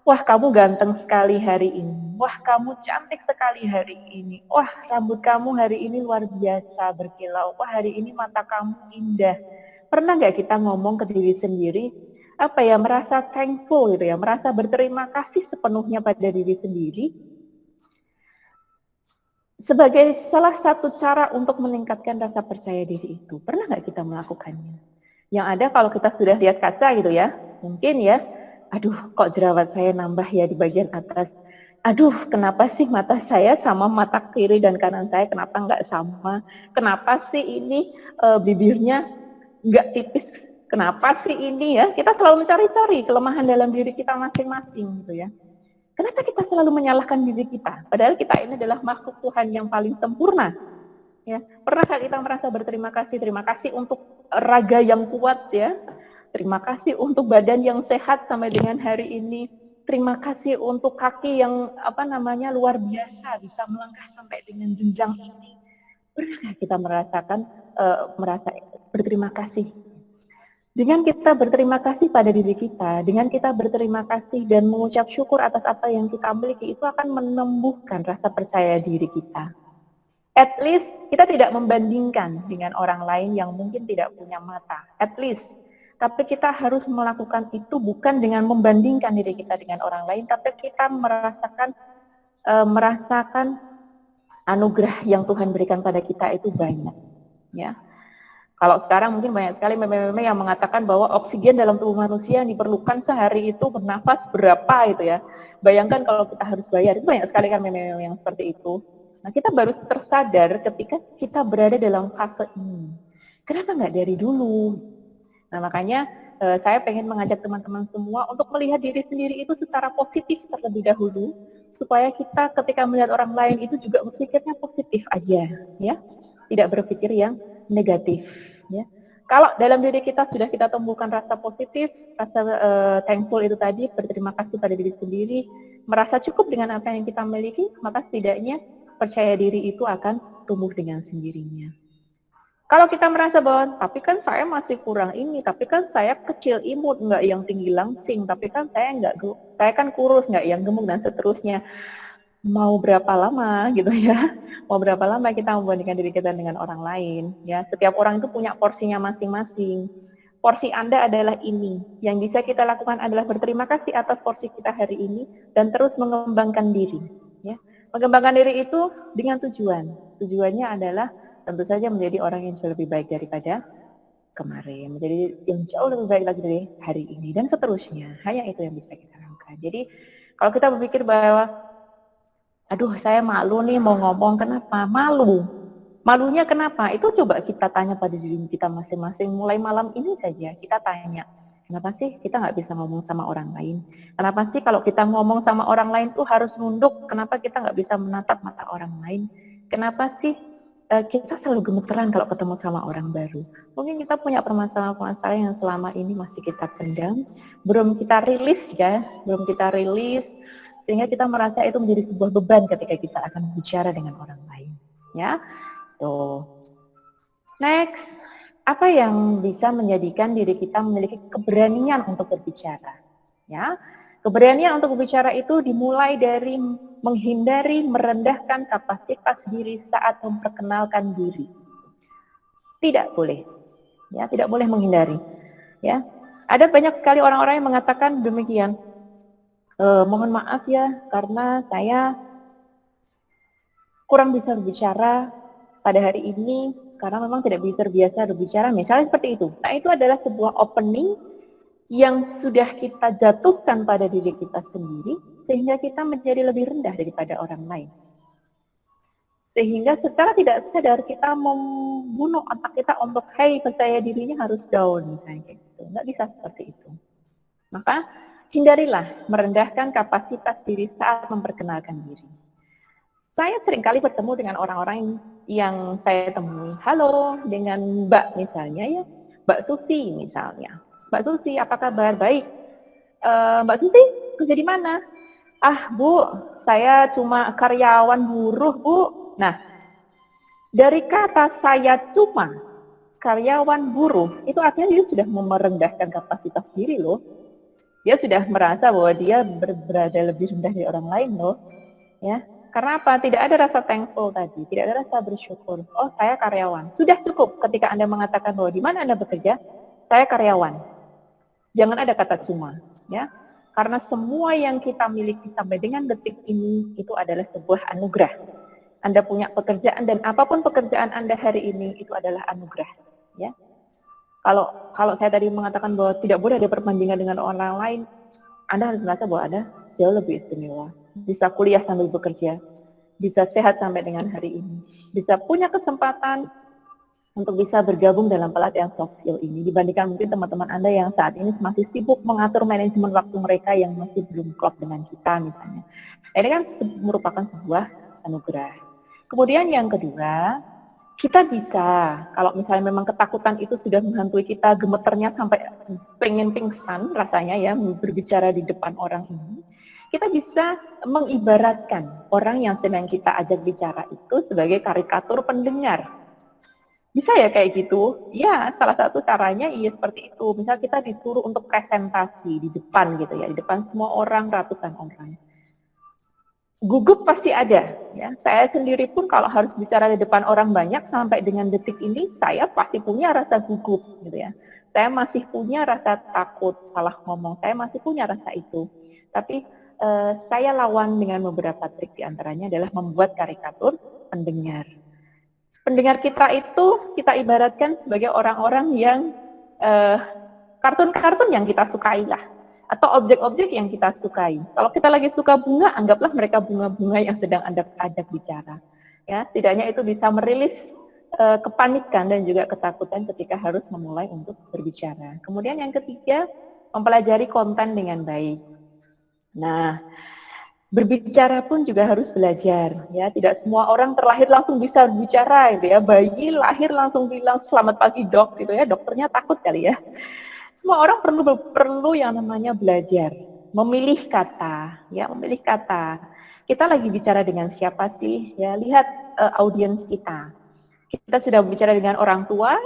wah kamu ganteng sekali hari ini, wah kamu cantik sekali hari ini, wah rambut kamu hari ini luar biasa berkilau, wah hari ini mata kamu indah. Pernah nggak kita ngomong ke diri sendiri, merasa thankful gitu ya, merasa berterima kasih sepenuhnya pada diri sendiri? Sebagai salah satu cara untuk meningkatkan rasa percaya diri itu, pernah nggak kita melakukannya? Yang ada kalau kita sudah lihat kaca gitu ya, mungkin ya, aduh kok jerawat saya nambah ya di bagian atas. Aduh kenapa sih mata saya sama mata kiri dan kanan saya kenapa nggak sama? Kenapa sih ini bibirnya nggak tipis? Kenapa sih ini ya? Kita selalu mencari-cari kelemahan dalam diri kita masing-masing gitu ya. Kenapa kita selalu menyalahkan diri kita? Padahal kita ini adalah makhluk Tuhan yang paling sempurna. Ya, pernahkah kita merasa berterima kasih? Terima kasih untuk raga yang kuat ya. Terima kasih untuk badan yang sehat sampai dengan hari ini. Terima kasih untuk kaki yang luar biasa bisa melangkah sampai dengan jenjang ini. Pernahkah kita merasa berterima kasih? Dengan kita berterima kasih pada diri kita, dengan kita berterima kasih dan mengucap syukur atas apa yang kita miliki, itu akan menumbuhkan rasa percaya diri kita. At least kita tidak membandingkan dengan orang lain yang mungkin tidak punya mata. At least. Tapi kita harus melakukan itu bukan dengan membandingkan diri kita dengan orang lain, tapi kita merasakan anugerah yang Tuhan berikan pada kita itu banyak. Ya. Kalau sekarang mungkin banyak sekali meme-meme yang mengatakan bahwa oksigen dalam tubuh manusia yang diperlukan sehari itu bernafas berapa itu ya. Bayangkan kalau kita harus bayar, itu banyak sekali kan meme-meme yang seperti itu. Nah kita baru tersadar ketika kita berada dalam fase ini. Kenapa nggak dari dulu? Nah makanya saya pengen mengajak teman-teman semua untuk melihat diri sendiri itu secara positif terlebih dahulu. Supaya kita ketika melihat orang lain itu juga berpikirnya positif aja. Ya, tidak berpikir yang negatif. Ya. Kalau dalam diri kita sudah kita tumbuhkan rasa positif, rasa thankful itu tadi, berterima kasih pada diri sendiri, merasa cukup dengan apa yang kita miliki, maka setidaknya percaya diri itu akan tumbuh dengan sendirinya. Kalau kita merasa bahwa, tapi kan saya masih kurang ini, tapi kan saya kecil imut, nggak yang tinggi langsing, tapi kan saya kan kurus, nggak yang gemuk dan seterusnya. Mau berapa lama gitu ya? Mau berapa lama kita membandingkan diri kita dengan orang lain? Ya, setiap orang itu punya porsinya masing-masing. Porsi Anda adalah ini. Yang bisa kita lakukan adalah berterima kasih atas porsi kita hari ini dan terus mengembangkan diri. Ya, mengembangkan diri itu dengan tujuan. Tujuannya adalah tentu saja menjadi orang yang jauh lebih baik daripada kemarin, menjadi yang jauh lebih baik lagi dari hari ini, dan seterusnya. Hanya itu yang bisa kita lakukan. Jadi, kalau kita berpikir bahwa, aduh saya malu nih mau ngomong, kenapa? Malu. Malunya kenapa? Itu coba kita tanya pada diri kita masing-masing, mulai malam ini saja kita tanya, kenapa sih kita nggak bisa ngomong sama orang lain? Kenapa sih kalau kita ngomong sama orang lain tuh harus nunduk? Kenapa kita nggak bisa menatap mata orang lain? Kenapa sih kita selalu gemeteran kalau ketemu sama orang baru? Mungkin kita punya permasalahan-permasalahan yang selama ini masih kita pendam, belum kita rilis ya, sehingga kita merasa itu menjadi sebuah beban ketika kita akan bicara dengan orang lain. Ya, tuh. Next, apa yang bisa menjadikan diri kita memiliki keberanian untuk berbicara? Ya, keberanian untuk berbicara itu dimulai dari menghindari merendahkan kapasitas diri saat memperkenalkan diri. Tidak boleh, ya, tidak boleh menghindari. Ya, ada banyak sekali orang-orang yang mengatakan demikian. Mohon maaf ya, karena saya kurang bisa berbicara pada hari ini, karena memang tidak bisa terbiasa berbicara, misalnya seperti itu. Nah, itu adalah sebuah opening yang sudah kita jatuhkan pada diri kita sendiri, sehingga kita menjadi lebih rendah daripada orang lain. Sehingga secara tidak sadar kita membunuh otak kita untuk, hey, percaya dirinya harus down, misalnya kayak gitu. Nggak bisa seperti itu. Maka, hindarilah merendahkan kapasitas diri saat memperkenalkan diri. Saya seringkali bertemu dengan orang-orang yang saya temui. Halo, dengan Mbak misalnya ya, Mbak Susi misalnya. Mbak Susi, apa kabar? Baik. Mbak Susi, kerja di mana? Ah, Bu, saya cuma karyawan buruh, Bu. Nah, dari kata saya cuma karyawan buruh, itu artinya dia sudah merendahkan kapasitas diri loh. Dia sudah merasa bahwa dia berada lebih rendah dari orang lain loh. Ya, karena apa? Tidak ada rasa thankful tadi, tidak ada rasa bersyukur. Oh, saya karyawan. Sudah cukup ketika Anda mengatakan bahwa di mana Anda bekerja, saya karyawan. Jangan ada kata cuma, ya. Karena semua yang kita miliki sampai dengan detik ini itu adalah sebuah anugerah. Anda punya pekerjaan dan apapun pekerjaan Anda hari ini itu adalah anugerah, ya. Kalau saya tadi mengatakan bahwa tidak boleh ada perbandingan dengan orang lain, Anda harus merasa bahwa Anda jauh lebih istimewa. Bisa kuliah sambil bekerja, bisa sehat sampai dengan hari ini, bisa punya kesempatan untuk bisa bergabung dalam pelatihan soft skill ini, dibandingkan mungkin teman-teman Anda yang saat ini masih sibuk mengatur manajemen waktu mereka yang masih belum klop dengan kita misalnya. Nah, ini kan merupakan sebuah anugerah. Kemudian yang kedua, kita bisa, kalau misalnya memang ketakutan itu sudah menghantui kita, gemeternya sampai pengen pingsan rasanya ya, berbicara di depan orang ini, kita bisa mengibaratkan orang yang sedang kita ajak bicara itu sebagai karikatur pendengar. Bisa ya kayak gitu? Ya, salah satu caranya iya seperti itu. Misal kita disuruh untuk presentasi di depan gitu ya, di depan semua orang, ratusan orang. Gugup pasti ada, ya. Saya sendiri pun kalau harus bicara di depan orang banyak sampai dengan detik ini, saya pasti punya rasa gugup gitu ya. Saya masih punya rasa takut salah ngomong, saya masih punya rasa itu. Tapi saya lawan dengan beberapa trik, diantaranya adalah membuat karikatur pendengar. Pendengar kita itu kita ibaratkan sebagai orang-orang yang kartun-kartun yang kita sukai lah, atau objek-objek yang kita sukai. Kalau kita lagi suka bunga, anggaplah mereka bunga-bunga yang sedang Anda ajak bicara. Ya, setidaknya itu bisa merilis kepanikan dan juga ketakutan ketika harus memulai untuk berbicara. Kemudian yang ketiga, mempelajari konten dengan baik. Nah, Berbicara pun juga harus belajar, ya. Tidak semua orang terlahir langsung bisa bicara, gitu ya. Bayi lahir langsung bilang selamat pagi dok, gitu ya. Dokternya takut kali ya. Semua orang perlu yang namanya belajar, memilih kata, ya, memilih kata. Kita lagi bicara dengan siapa sih? Ya, lihat audiens kita. Kita sudah bicara dengan orang tua,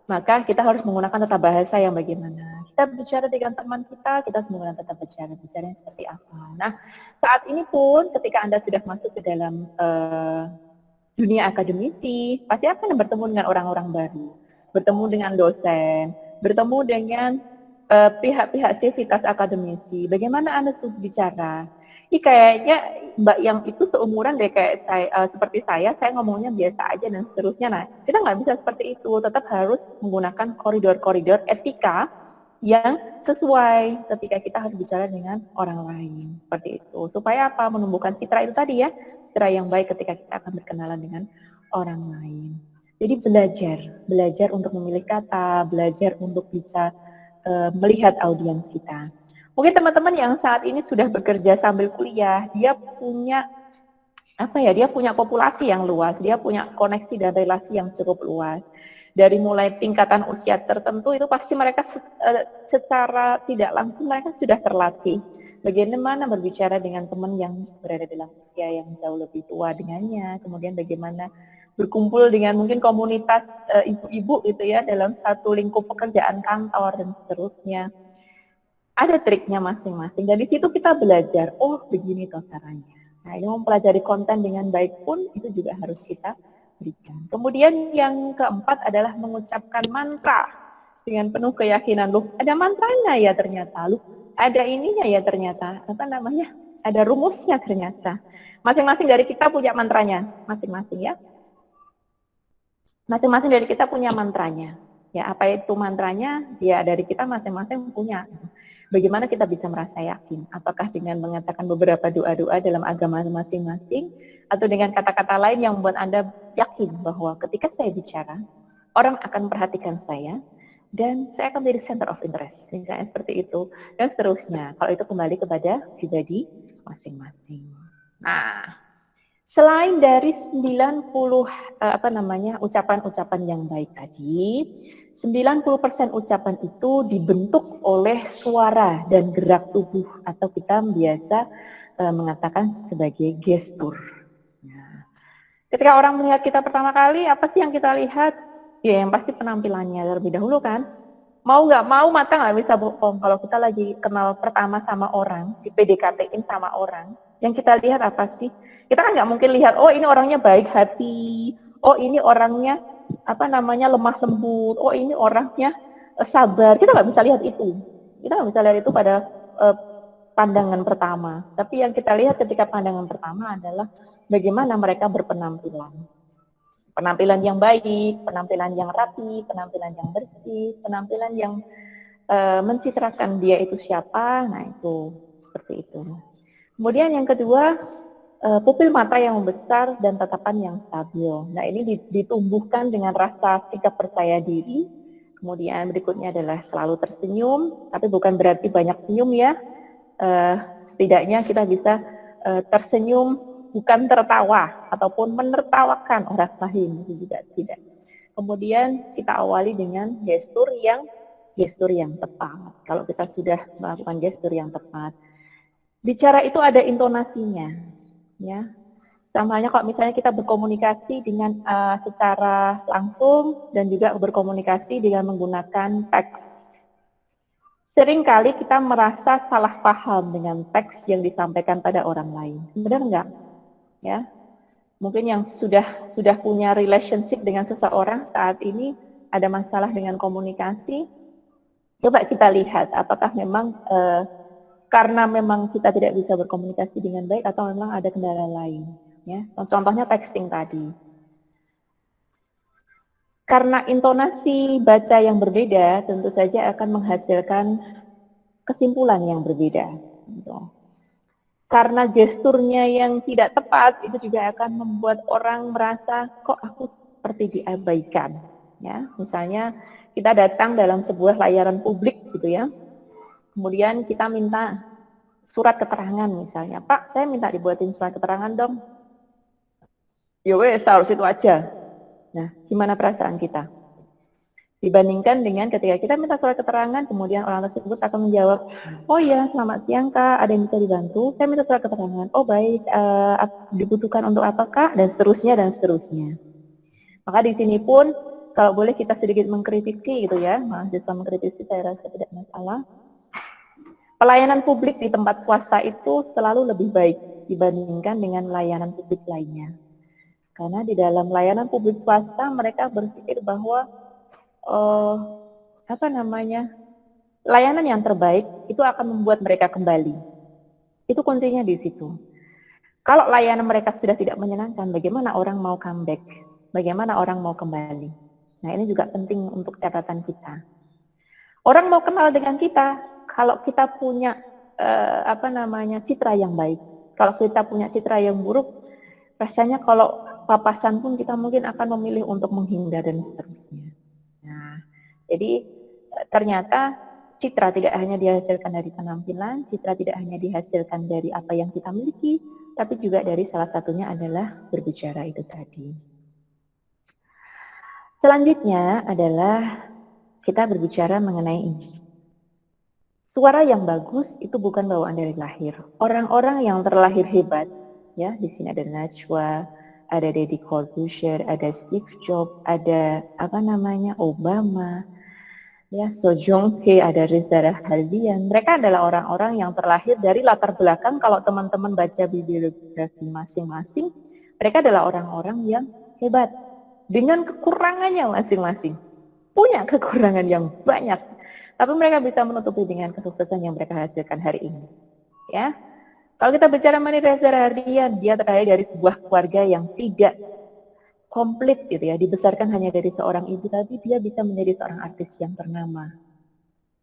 maka kita harus menggunakan tata bahasa yang bagaimana. Kita bicara dengan teman kita harus menggunakan tata bicara yang seperti apa. Nah, saat ini pun ketika Anda sudah masuk ke dalam dunia akademisi, pasti akan bertemu dengan orang-orang baru, bertemu dengan dosen, bertemu dengan pihak-pihak sivitas akademisi. Bagaimana Anda bicara? Ini kayaknya Mbak yang itu seumuran deh kayak saya, seperti saya ngomongnya biasa aja dan seterusnya. Nah, kita nggak bisa seperti itu, tetap harus menggunakan koridor-koridor etika yang sesuai ketika kita harus bicara dengan orang lain. Seperti itu. Supaya apa? Menumbuhkan citra itu tadi ya, citra yang baik ketika kita akan berkenalan dengan orang lain. Jadi belajar untuk memilih kata, belajar untuk bisa melihat audiens kita. Mungkin teman-teman yang saat ini sudah bekerja sambil kuliah, dia punya dia punya populasi yang luas, dia punya koneksi dan relasi yang cukup luas. Dari mulai tingkatan usia tertentu itu pasti mereka secara tidak langsung mereka sudah terlatih. Bagaimana berbicara dengan teman yang berada dalam usia yang jauh lebih tua dengannya, kemudian bagaimana berkumpul dengan mungkin komunitas ibu-ibu gitu ya dalam satu lingkup pekerjaan kantor dan seterusnya. Ada triknya masing-masing. Dan di situ kita belajar, oh begini toh caranya. Nah, ini mempelajari konten dengan baik pun itu juga harus kita berikan. Kemudian yang keempat adalah mengucapkan mantra dengan penuh keyakinan. Loh, ada mantranya ya ternyata. Loh, ada ininya ya ternyata. Apa namanya? Ada rumusnya ternyata. Masing-masing dari kita punya mantranya. Masing-masing ya. Masing-masing dari kita punya mantranya. Ya, apa itu mantranya? Ya, dari kita masing-masing punya. Bagaimana kita bisa merasa yakin? Apakah dengan mengatakan beberapa doa-doa dalam agama masing-masing, atau dengan kata-kata lain yang membuat Anda yakin bahwa ketika saya bicara, orang akan perhatikan saya, dan saya akan menjadi center of interest. Misalnya seperti itu, dan seterusnya. Kalau itu kembali kepada pribadi masing-masing. Nah, selain dari 90 ucapan-ucapan yang baik tadi, 90% ucapan itu dibentuk oleh suara dan gerak tubuh atau kita biasa mengatakan sebagai gestur. Nah, ketika orang melihat kita pertama kali, apa sih yang kita lihat? Ya yang pasti penampilannya terlebih dahulu kan. Mau nggak mau mata nggak bisa bohong kalau kita lagi kenal pertama sama orang, di PDKT-in sama orang, yang kita lihat apa sih? Kita kan nggak mungkin lihat, oh ini orangnya baik hati, oh ini orangnya lemah lembut, oh ini orangnya sabar. Kita nggak bisa lihat itu. Kita nggak bisa lihat itu pada pandangan pertama. Tapi yang kita lihat ketika pandangan pertama adalah bagaimana mereka berpenampilan. Penampilan yang baik, penampilan yang rapi, penampilan yang bersih, penampilan yang mencitrakan dia itu siapa. Nah itu seperti itu. Kemudian yang kedua, pupil mata yang membesar dan tatapan yang stabil. Nah ini ditumbuhkan dengan rasa sikap percaya diri. Kemudian berikutnya adalah selalu tersenyum, tapi bukan berarti banyak senyum ya. Setidaknya kita bisa tersenyum bukan tertawa ataupun menertawakan orang lain, itu juga tidak. Kemudian kita awali dengan gestur yang tepat. Kalau kita sudah melakukan gestur yang tepat, bicara itu ada intonasinya, ya. Sama halnya kalau misalnya kita berkomunikasi dengan secara langsung dan juga berkomunikasi dengan menggunakan teks. Seringkali kita merasa salah paham dengan teks yang disampaikan pada orang lain. Benar enggak? Ya. Mungkin yang sudah punya relationship dengan seseorang saat ini ada masalah dengan komunikasi. Coba kita lihat apakah memang karena memang kita tidak bisa berkomunikasi dengan baik atau memang ada kendala lain. Ya, contohnya texting tadi. Karena intonasi baca yang berbeda, tentu saja akan menghasilkan kesimpulan yang berbeda. Gitu. Karena gesturnya yang tidak tepat, itu juga akan membuat orang merasa, kok aku seperti diabaikan. Ya, misalnya kita datang dalam sebuah layanan publik gitu ya. Kemudian kita minta surat keterangan misalnya, Pak, saya minta dibuatin surat keterangan dong. Ya wes, harus itu aja. Nah, gimana perasaan kita? Dibandingkan dengan ketika kita minta surat keterangan, kemudian orang tersebut akan menjawab, oh ya, selamat siang Kak, ada yang bisa dibantu? Saya minta surat keterangan, oh baik, dibutuhkan untuk apakah? Dan seterusnya, dan seterusnya. Maka di sini pun, kalau boleh kita sedikit mengkritisi gitu ya, mahasiswa mengkritisi saya rasa tidak masalah. Pelayanan publik di tempat swasta itu selalu lebih baik dibandingkan dengan layanan publik lainnya. Karena di dalam layanan publik swasta mereka berpikir bahwa layanan yang terbaik itu akan membuat mereka kembali. Itu kuncinya di situ. Kalau layanan mereka sudah tidak menyenangkan, bagaimana orang mau comeback? Bagaimana orang mau kembali? Nah, ini juga penting untuk catatan kita. Orang mau kenal dengan kita kalau kita punya citra yang baik. Kalau kita punya citra yang buruk, rasanya kalau papasan pun kita mungkin akan memilih untuk menghindar dan seterusnya. Nah, jadi ternyata citra tidak hanya dihasilkan dari penampilan, citra tidak hanya dihasilkan dari apa yang kita miliki, tapi juga dari salah satunya adalah berbicara itu tadi. Selanjutnya adalah kita berbicara mengenai ini. Suara yang bagus itu bukan bawaan dari lahir. Orang-orang yang terlahir hebat, ya, di sini ada Najwa, ada Deddy Corbuzier, ada Steve Jobs, ada Obama, ya, So Jong Ki, ada Reza Rahardian. Mereka adalah orang-orang yang terlahir dari latar belakang. Kalau teman-teman baca bibliografi masing-masing, mereka adalah orang-orang yang hebat dengan kekurangannya masing-masing. Punya kekurangan yang banyak, tapi mereka bisa menutupi dengan kesuksesan yang mereka hasilkan hari ini. Ya, kalau kita bicara mengenai Reza Rahardian, dia terlahir dari sebuah keluarga yang tidak komplit gitu ya, dibesarkan hanya dari seorang ibu, tapi dia bisa menjadi seorang artis yang ternama.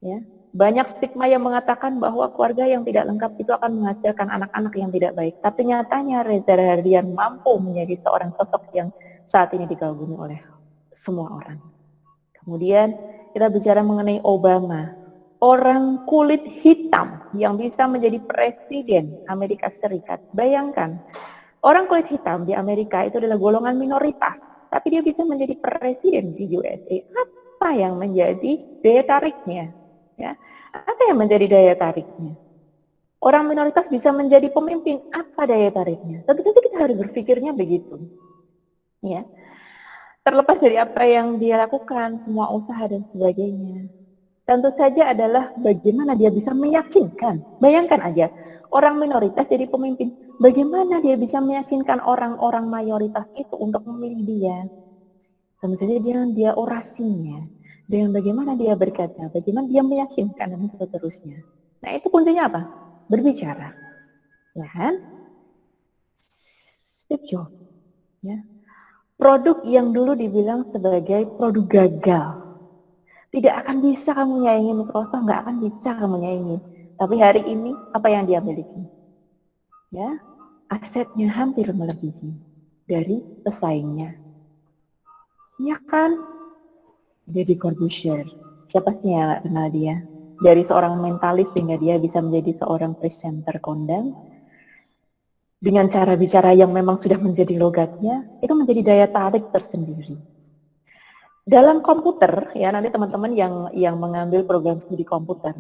Ya, banyak stigma yang mengatakan bahwa keluarga yang tidak lengkap itu akan menghasilkan anak-anak yang tidak baik. Tapi nyatanya Reza Rahardian mampu menjadi seorang sosok yang saat ini dikagumi oleh semua orang. Kemudian kita bicara mengenai Obama, orang kulit hitam yang bisa menjadi presiden Amerika Serikat. Bayangkan, orang kulit hitam di Amerika itu adalah golongan minoritas, tapi dia bisa menjadi presiden di USA. Apa yang menjadi daya tariknya? Ya, apa yang menjadi daya tariknya? Orang minoritas bisa menjadi pemimpin, apa daya tariknya? Tentu saja kita harus berpikirnya begitu. Ya. Terlepas dari apa yang dia lakukan, semua usaha dan sebagainya. Tentu saja adalah bagaimana dia bisa meyakinkan. Bayangkan aja, orang minoritas jadi pemimpin. Bagaimana dia bisa meyakinkan orang-orang mayoritas itu untuk memilih dia? Tentu saja dengan dia orasinya, dengan bagaimana dia berkata, bagaimana dia meyakinkan dan seterusnya. Nah, itu kuncinya apa? Berbicara. Ya kan? Steve Jobs. Ya. Produk yang dulu dibilang sebagai produk gagal. Tidak akan bisa kamu nyaingi Microsoft, nggak akan bisa kamu nyaingi. Tapi hari ini, apa yang dia miliki? Ya, asetnya hampir melebihi dari pesaingnya. Ya kan? Deddy Corbuzier. Siapa sih yang nggak kenal dia? Dari seorang mentalis sehingga dia bisa menjadi seorang presenter kondang. Dengan cara bicara yang memang sudah menjadi logatnya, itu menjadi daya tarik tersendiri. Dalam komputer, ya nanti teman-teman yang mengambil program studi komputer,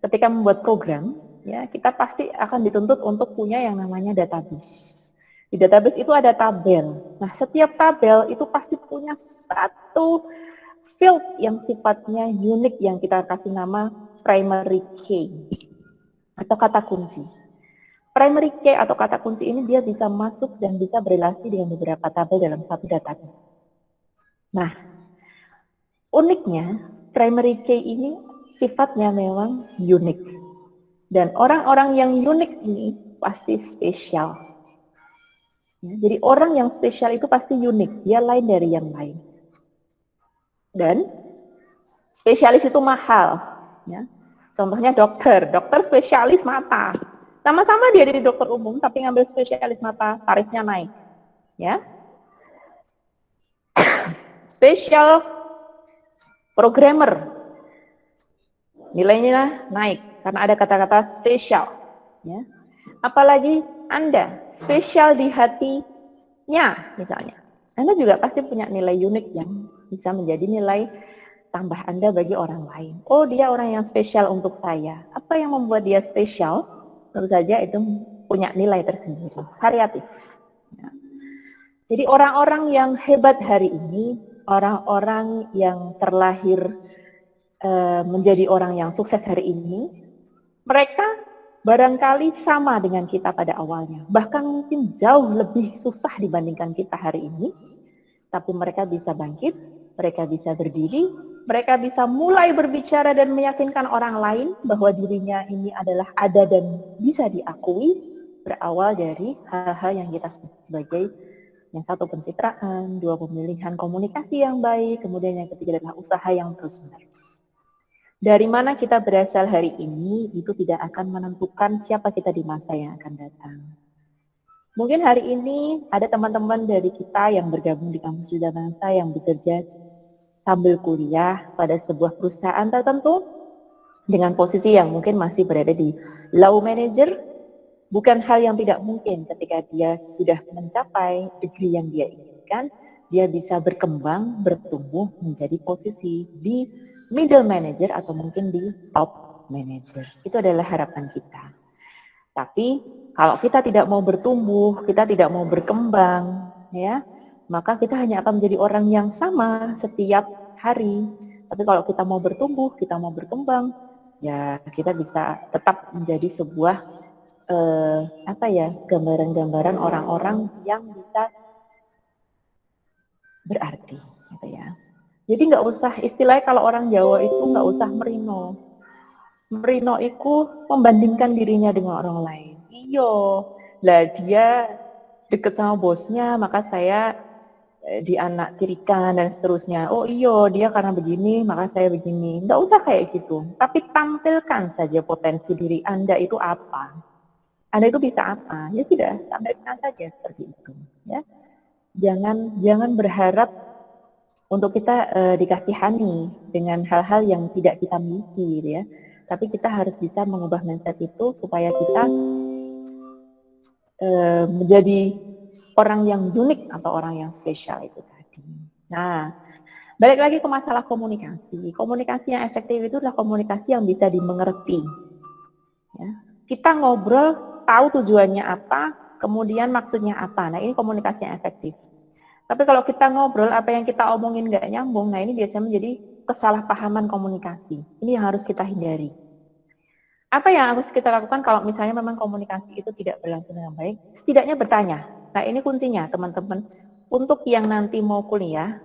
ketika membuat program, ya kita pasti akan dituntut untuk punya yang namanya database. Di database itu ada tabel. Nah, setiap tabel itu pasti punya satu field yang sifatnya unik yang kita kasih nama primary key atau kata kunci. Primary key atau kata kunci ini dia bisa masuk dan bisa berelasi dengan beberapa tabel dalam satu database. Nah, uniknya primary key ini sifatnya memang unik. Dan orang-orang yang unik ini pasti spesial. Ya, jadi orang yang spesial itu pasti unik, dia lain dari yang lain. Dan spesialis itu mahal. Ya. Contohnya dokter spesialis mata. Sama-sama dia jadi dokter umum, tapi ngambil spesialis mata, tarifnya naik. Ya. Special programmer, nilainya naik, karena ada kata-kata spesial. Ya. Apalagi Anda spesial di hatinya misalnya. Anda juga pasti punya nilai unik yang bisa menjadi nilai tambah Anda bagi orang lain. Oh, dia orang yang spesial untuk saya. Apa yang membuat dia spesial? Tentu saja itu punya nilai tersendiri, variatif. Ya. Jadi orang-orang yang hebat hari ini, orang-orang yang terlahir menjadi orang yang sukses hari ini, mereka barangkali sama dengan kita pada awalnya. Bahkan mungkin jauh lebih susah dibandingkan kita hari ini. Tapi mereka bisa bangkit, mereka bisa berdiri, mereka bisa mulai berbicara dan meyakinkan orang lain bahwa dirinya ini adalah ada dan bisa diakui, berawal dari hal-hal yang kita sebut sebagai yang satu pencitraan, dua pemilihan komunikasi yang baik, kemudian yang ketiga adalah usaha yang terus-menerus. Dari mana kita berasal hari ini itu tidak akan menentukan siapa kita di masa yang akan datang. Mungkin hari ini ada teman-teman dari kita yang bergabung di Kampus Duta Bangsa yang bekerja sambil kuliah pada sebuah perusahaan tertentu dengan posisi yang mungkin masih berada di low manager. Bukan hal yang tidak mungkin ketika dia sudah mencapai degree yang dia inginkan, dia bisa berkembang, bertumbuh menjadi posisi di middle manager atau mungkin di top manager. Itu adalah harapan kita. Tapi kalau kita tidak mau bertumbuh, kita tidak mau berkembang, ya, maka kita hanya akan menjadi orang yang sama setiap hari. Tapi kalau kita mau bertumbuh, kita mau berkembang, ya kita bisa tetap menjadi sebuah gambaran-gambaran orang-orang yang bisa berarti, gitu ya. Jadi nggak usah, istilahnya kalau orang Jawa itu nggak usah merino. Merino itu membandingkan dirinya dengan orang lain. Iyo, lah dia deket sama bosnya, maka saya dianak tirikan dan seterusnya. Oh iyo, dia karena begini, maka saya begini. Nggak usah kayak gitu. Tapi tampilkan saja potensi diri Anda itu apa. Anda itu bisa apa? Ya sudah, tampilkan saja seperti itu. Ya, jangan berharap untuk kita dikasihani dengan hal-hal yang tidak kita miliki, gitu ya. Tapi kita harus bisa mengubah mindset itu supaya kita menjadi orang yang unik atau orang yang spesial itu tadi. Nah, balik lagi ke masalah komunikasi. Komunikasi yang efektif itu adalah komunikasi yang bisa dimengerti. Ya. Kita ngobrol, tahu tujuannya apa, kemudian maksudnya apa. Nah, ini komunikasi yang efektif. Tapi kalau kita ngobrol, apa yang kita omongin nggak nyambung, nah ini biasanya menjadi kesalahpahaman komunikasi. Ini yang harus kita hindari. Apa yang harus kita lakukan kalau misalnya memang komunikasi itu tidak berlangsung dengan baik? Setidaknya bertanya. Nah ini kuncinya teman-teman. Untuk yang nanti mau kuliah,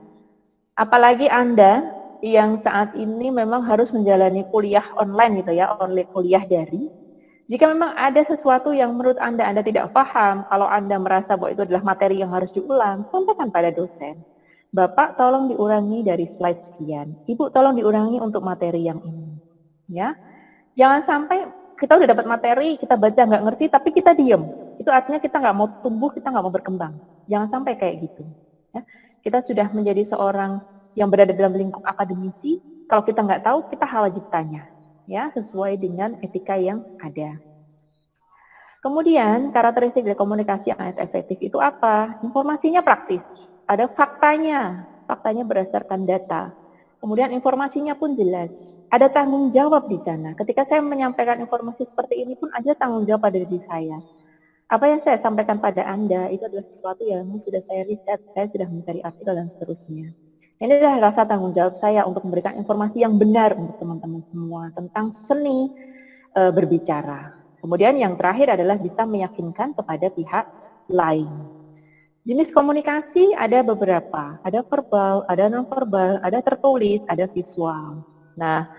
apalagi Anda yang saat ini memang harus menjalani kuliah online gitu ya, online kuliah daring. Jika memang ada sesuatu yang menurut Anda tidak paham, kalau Anda merasa bahwa itu adalah materi yang harus diulang, sampaikan pada dosen. Bapak tolong diulangi dari slide sekian. Ibu tolong diulangi untuk materi yang ini. Ya, jangan sampai kita udah dapat materi, kita baca nggak ngerti, tapi kita diem. Itu artinya kita nggak mau tumbuh, kita nggak mau berkembang. Jangan sampai kayak gitu. Ya. Kita sudah menjadi seorang yang berada dalam lingkup akademisi. Kalau kita nggak tahu, kita wajib tanya. Ya, sesuai dengan etika yang ada. Kemudian, karakteristik dari komunikasi yang efektif itu apa? Informasinya praktis. Ada faktanya berdasarkan data. Kemudian informasinya pun jelas. Ada tanggung jawab di sana. Ketika saya menyampaikan informasi seperti ini pun ada tanggung jawab pada diri saya. Apa yang saya sampaikan pada Anda itu adalah sesuatu yang sudah saya riset, saya sudah mencari artikel dan seterusnya. Ini adalah rasa tanggung jawab saya untuk memberikan informasi yang benar untuk teman-teman semua tentang seni berbicara. Kemudian yang terakhir adalah bisa meyakinkan kepada pihak lain. Jenis komunikasi ada beberapa, ada verbal, ada non-verbal, ada tertulis, ada visual. Nah,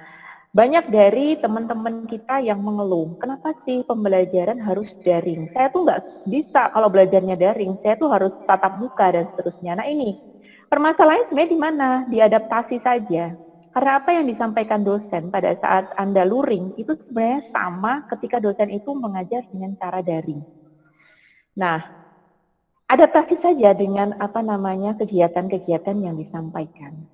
banyak dari teman-teman kita yang mengeluh, kenapa sih pembelajaran harus daring? Saya tuh nggak bisa kalau belajarnya daring, saya tuh harus tatap muka dan seterusnya. Nah ini, permasalahannya sebenarnya di mana? Diadaptasi saja. Karena apa yang disampaikan dosen pada saat Anda luring, itu sebenarnya sama ketika dosen itu mengajar dengan cara daring. Nah, adaptasi saja dengan kegiatan-kegiatan yang disampaikan.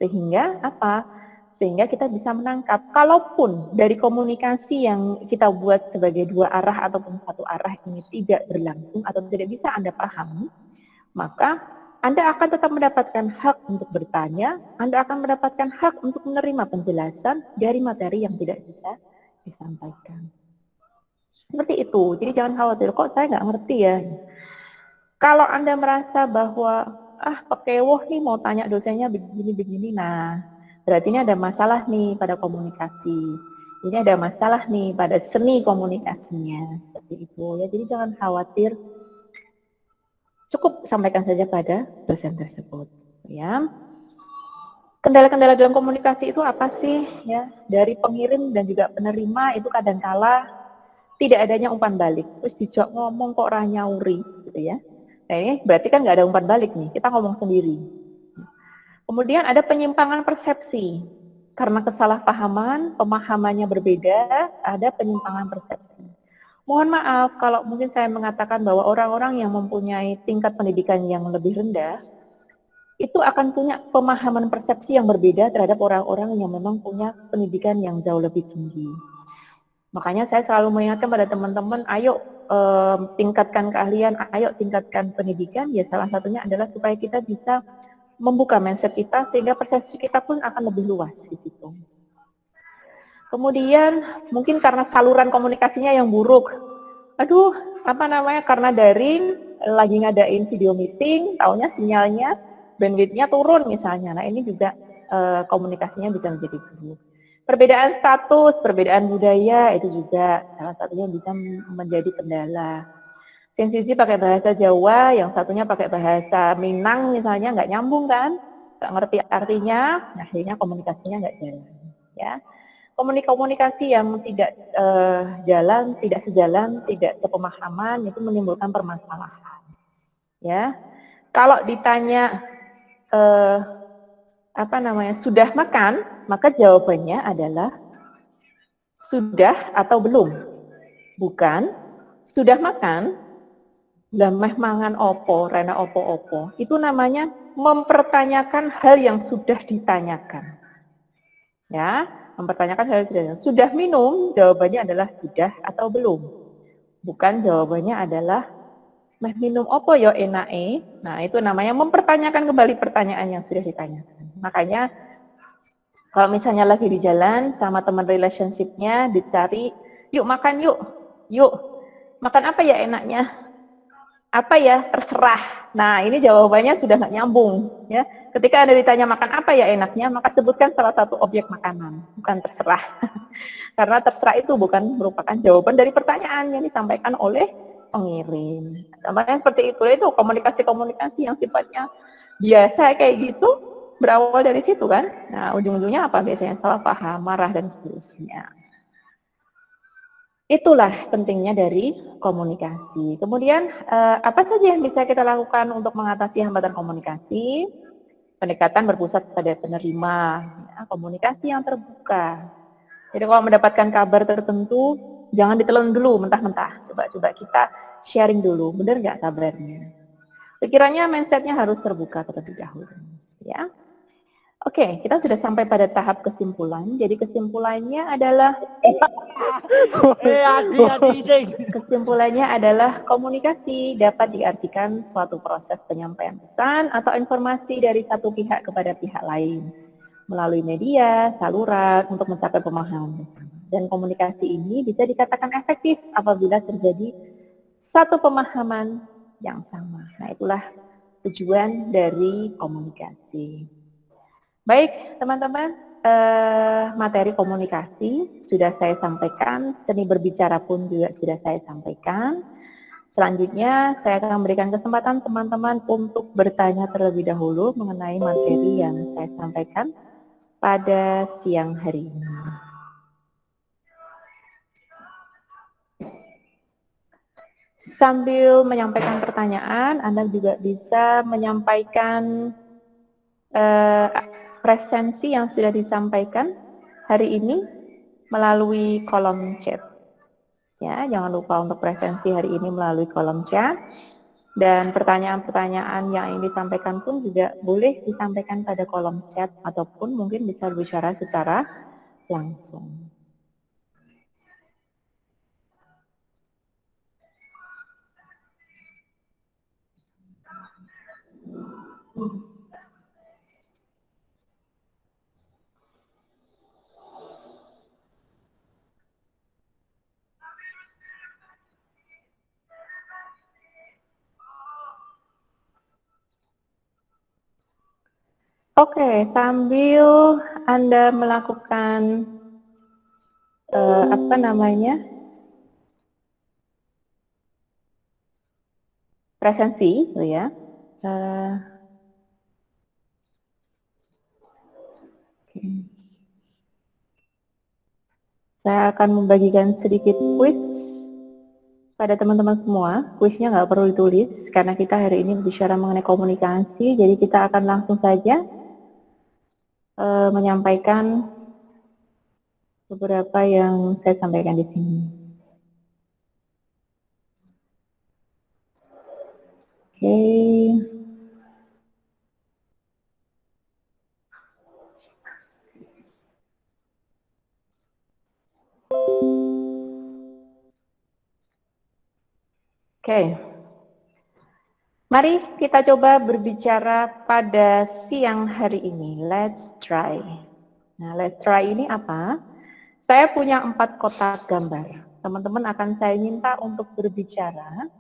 Sehingga apa? sehingga kita bisa menangkap. Kalaupun dari komunikasi yang kita buat sebagai dua arah ataupun satu arah ini tidak berlangsung atau tidak bisa Anda pahami, maka Anda akan tetap mendapatkan hak untuk bertanya, Anda akan mendapatkan hak untuk menerima penjelasan dari materi yang tidak bisa disampaikan. Seperti itu, jadi jangan khawatir, kok saya nggak ngerti ya. Kalau Anda merasa bahwa, pekewoh nih mau tanya dosennya begini-begini, nah berarti ini ada masalah nih pada komunikasi. Ini ada masalah nih pada seni komunikasinya. Seperti itu ya, jadi jangan khawatir. Cukup sampaikan saja pada dosen tersebut. Ya. Kendala-kendala dalam komunikasi itu apa sih? Ya, dari pengirim dan juga penerima itu kadangkala tidak adanya umpan balik. Terus dijawab ngomong kok ranyauri, gitu ya. Nah ini berarti kan nggak ada umpan balik nih, kita ngomong sendiri. Kemudian ada penyimpangan persepsi. Karena kesalahpahaman, pemahamannya berbeda, ada penyimpangan persepsi. Mohon maaf kalau mungkin saya mengatakan bahwa orang-orang yang mempunyai tingkat pendidikan yang lebih rendah, itu akan punya pemahaman persepsi yang berbeda terhadap orang-orang yang memang punya pendidikan yang jauh lebih tinggi. Makanya saya selalu mengingatkan pada teman-teman, ayo tingkatkan keahlian, ayo tingkatkan pendidikan, ya salah satunya adalah supaya kita bisa membuka mindset kita sehingga persepsi kita pun akan lebih luas di situ. Kemudian mungkin karena saluran komunikasinya yang buruk. Karena daring lagi ngadain video meeting, taunya sinyalnya, bandwidth-nya turun misalnya. Nah ini juga komunikasinya bisa menjadi buruk. Perbedaan status, perbedaan budaya itu juga salah satunya bisa menjadi kendala. Sensisi pakai bahasa Jawa, yang satunya pakai bahasa Minang misalnya, nggak nyambung kan? Nggak ngerti artinya, nah akhirnya komunikasinya nggak jalan. Ya. Komunikasi yang tidak jalan, tidak sejalan, tidak sepemahaman, itu menimbulkan permasalahan. Ya. Kalau ditanya sudah makan, maka jawabannya adalah sudah atau belum. Bukan sudah makan, lemeh mangan opo, rena opo-opo. Itu namanya mempertanyakan hal yang sudah ditanyakan. Ya, mempertanyakan hal yang sudah ditanyakan. Sudah minum, jawabannya adalah sudah atau belum. Bukan jawabannya adalah meh minum opo yo enae. Nah, itu namanya mempertanyakan kembali pertanyaan yang sudah ditanyakan. Makanya kalau misalnya lagi di jalan sama teman relationship-nya dicari, yuk makan yuk makan apa ya enaknya? Apa ya? Terserah. Nah ini jawabannya sudah nggak nyambung. Ya. Ketika Anda ditanya makan apa ya enaknya, maka sebutkan salah satu objek makanan, bukan terserah. Karena terserah itu bukan merupakan jawaban dari pertanyaan yang disampaikan oleh pengirim. Namanya seperti itu komunikasi-komunikasi yang sifatnya biasa kayak gitu, berawal dari situ kan. Nah, ujung-ujungnya apa? Biasanya salah paham, marah, dan seterusnya. Itulah pentingnya dari komunikasi. Kemudian, apa saja yang bisa kita lakukan untuk mengatasi hambatan komunikasi? Pendekatan berpusat pada penerima, ya, komunikasi yang terbuka. Jadi kalau mendapatkan kabar tertentu, jangan ditelan dulu mentah-mentah. Coba kita sharing dulu, benar nggak kabarnya? Pikirannya, mindset-nya harus terbuka terlebih dahulu. Ya. Oke, kita sudah sampai pada tahap kesimpulan. Jadi kesimpulannya adalah kesimpulannya adalah komunikasi dapat diartikan suatu proses penyampaian pesan atau informasi dari satu pihak kepada pihak lain melalui media, saluran untuk mencapai pemahaman. Dan komunikasi ini bisa dikatakan efektif apabila terjadi satu pemahaman yang sama. Nah, itulah tujuan dari komunikasi. Baik, teman-teman, materi komunikasi sudah saya sampaikan, seni berbicara pun juga sudah saya sampaikan. Selanjutnya, saya akan memberikan kesempatan teman-teman untuk bertanya terlebih dahulu mengenai materi yang saya sampaikan pada siang hari ini. Sambil menyampaikan pertanyaan, Anda juga bisa menyampaikan presensi yang sudah disampaikan hari ini melalui kolom chat. Ya, jangan lupa untuk presensi hari ini melalui kolom chat. Dan pertanyaan-pertanyaan yang ingin disampaikan pun juga boleh disampaikan pada kolom chat ataupun mungkin bisa berbicara secara langsung. Oke, sambil Anda melakukan presensi, gitu ya. Saya akan membagikan sedikit kuis pada teman-teman semua. Kuisnya nggak perlu ditulis karena kita hari ini bicara mengenai komunikasi, jadi kita akan langsung saja menyampaikan beberapa yang saya sampaikan di sini. Oke. Oke. Mari kita coba berbicara pada siang hari ini. Let's try. Nah, let's try ini apa? Saya punya 4 kotak gambar. Teman-teman akan saya minta untuk berbicara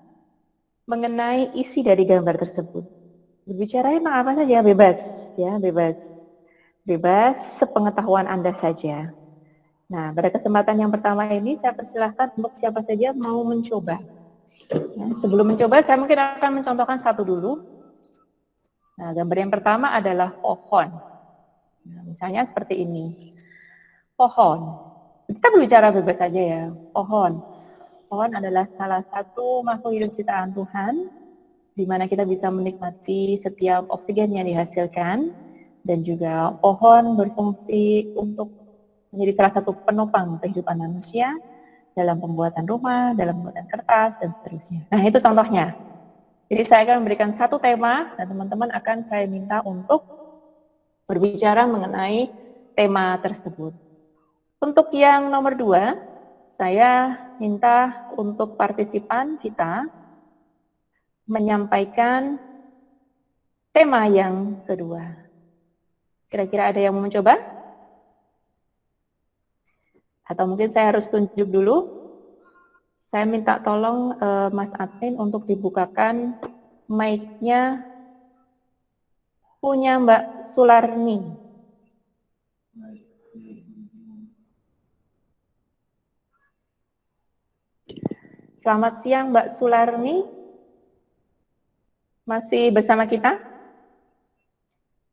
mengenai isi dari gambar tersebut. Berbicara emang apa saja, bebas, ya, bebas. Bebas sepengetahuan Anda saja. Nah, pada kesempatan yang pertama ini saya persilahkan untuk siapa saja mau mencoba. Ya, sebelum mencoba, saya mungkin akan mencontohkan satu dulu. Nah, gambar yang pertama adalah pohon. Nah, misalnya seperti ini. Pohon. Kita berbicara bebas saja ya. Pohon. Pohon adalah salah satu makhluk hidup ciptaan Tuhan, di mana kita bisa menikmati setiap oksigen yang dihasilkan, dan juga pohon berfungsi untuk menjadi salah satu penopang kehidupan manusia dalam pembuatan rumah, dalam pembuatan kertas, dan seterusnya. Nah, itu contohnya. Jadi saya akan memberikan satu tema, dan teman-teman akan saya minta untuk berbicara mengenai tema tersebut. Untuk yang nomor 2, saya minta untuk partisipan kita menyampaikan tema yang kedua. Kira-kira ada yang mau mencoba? Atau mungkin saya harus tunjuk dulu? Saya minta tolong Mas Admin untuk dibukakan mic-nya punya Mbak Sularni. Selamat siang Mbak Sularni. Masih bersama kita?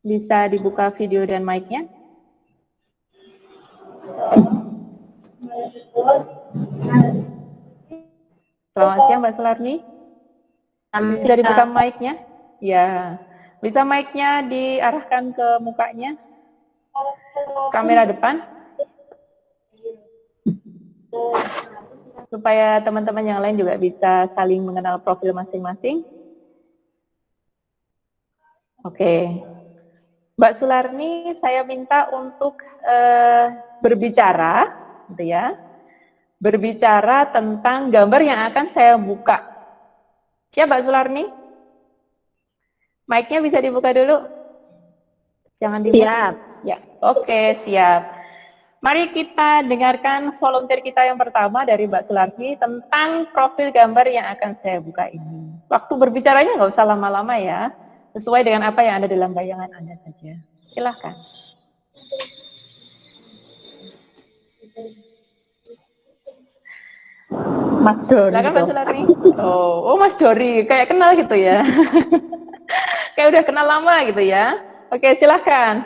Bisa dibuka video dan mic-nya? Selamat siang Mbak Sularni. Bisa dibuka mic-nya? Ya. Bisa mic-nya diarahkan ke mukanya? Kamera depan? Supaya teman-teman yang lain juga bisa saling mengenal profil masing-masing. Oke. Mbak Sularni, saya minta untuk berbicara, gitu ya. Berbicara tentang gambar yang akan saya buka. Siap Mbak Sularni? Mic-nya bisa dibuka dulu? Jangan di siap. Ya, oke, siap. Mari kita dengarkan volunteer kita yang pertama dari Mbak Sularni tentang profil gambar yang akan saya buka ini. Waktu berbicaranya nggak usah lama-lama ya, sesuai dengan apa yang ada dalam bayangan Anda saja. Silahkan. Mas Dori. Silakan Mbak Sularni. Oh, Mas Dori, kayak kenal gitu ya. Kayak udah kenal lama gitu ya. Oke, silahkan.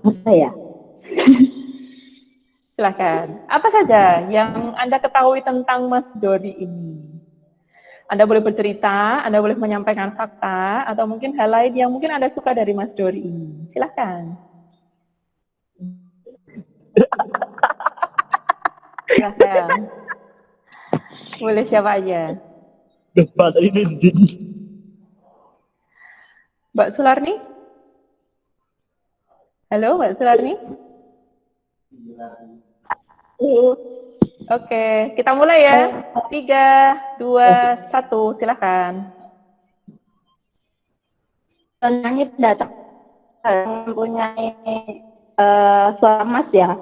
Apa ya? Silahkan. Apa saja yang Anda ketahui tentang Mas Dori ini? Anda boleh bercerita, Anda boleh menyampaikan fakta, atau mungkin hal lain yang mungkin Anda suka dari Mas Dori ini. Silahkan. Silahkan. Boleh siapa aja. Debat ini. Mbak Sularni? Halo, Mbak Sularni? Oke, kita mulai ya. 3, 2, 1, silahkan. Langit datang mempunyai suara emas ya.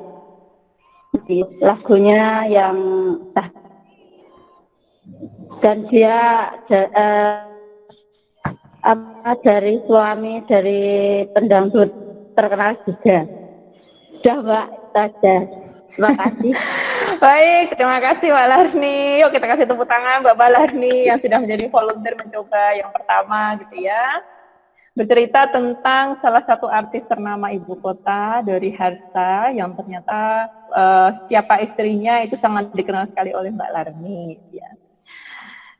Lagunya yang dan dia dari suami dari pendangdut terkenal juga. Sudah Mbak, saja. Terima kasih. Baik, terima kasih Mbak Larni. Yuk kita kasih tepuk tangan Mbak Larni yang sudah menjadi volunteer mencoba yang pertama gitu ya. Bercerita tentang salah satu artis ternama ibu kota dari Harsa yang ternyata siapa istrinya itu sangat dikenal sekali oleh Mbak Larni. Ya.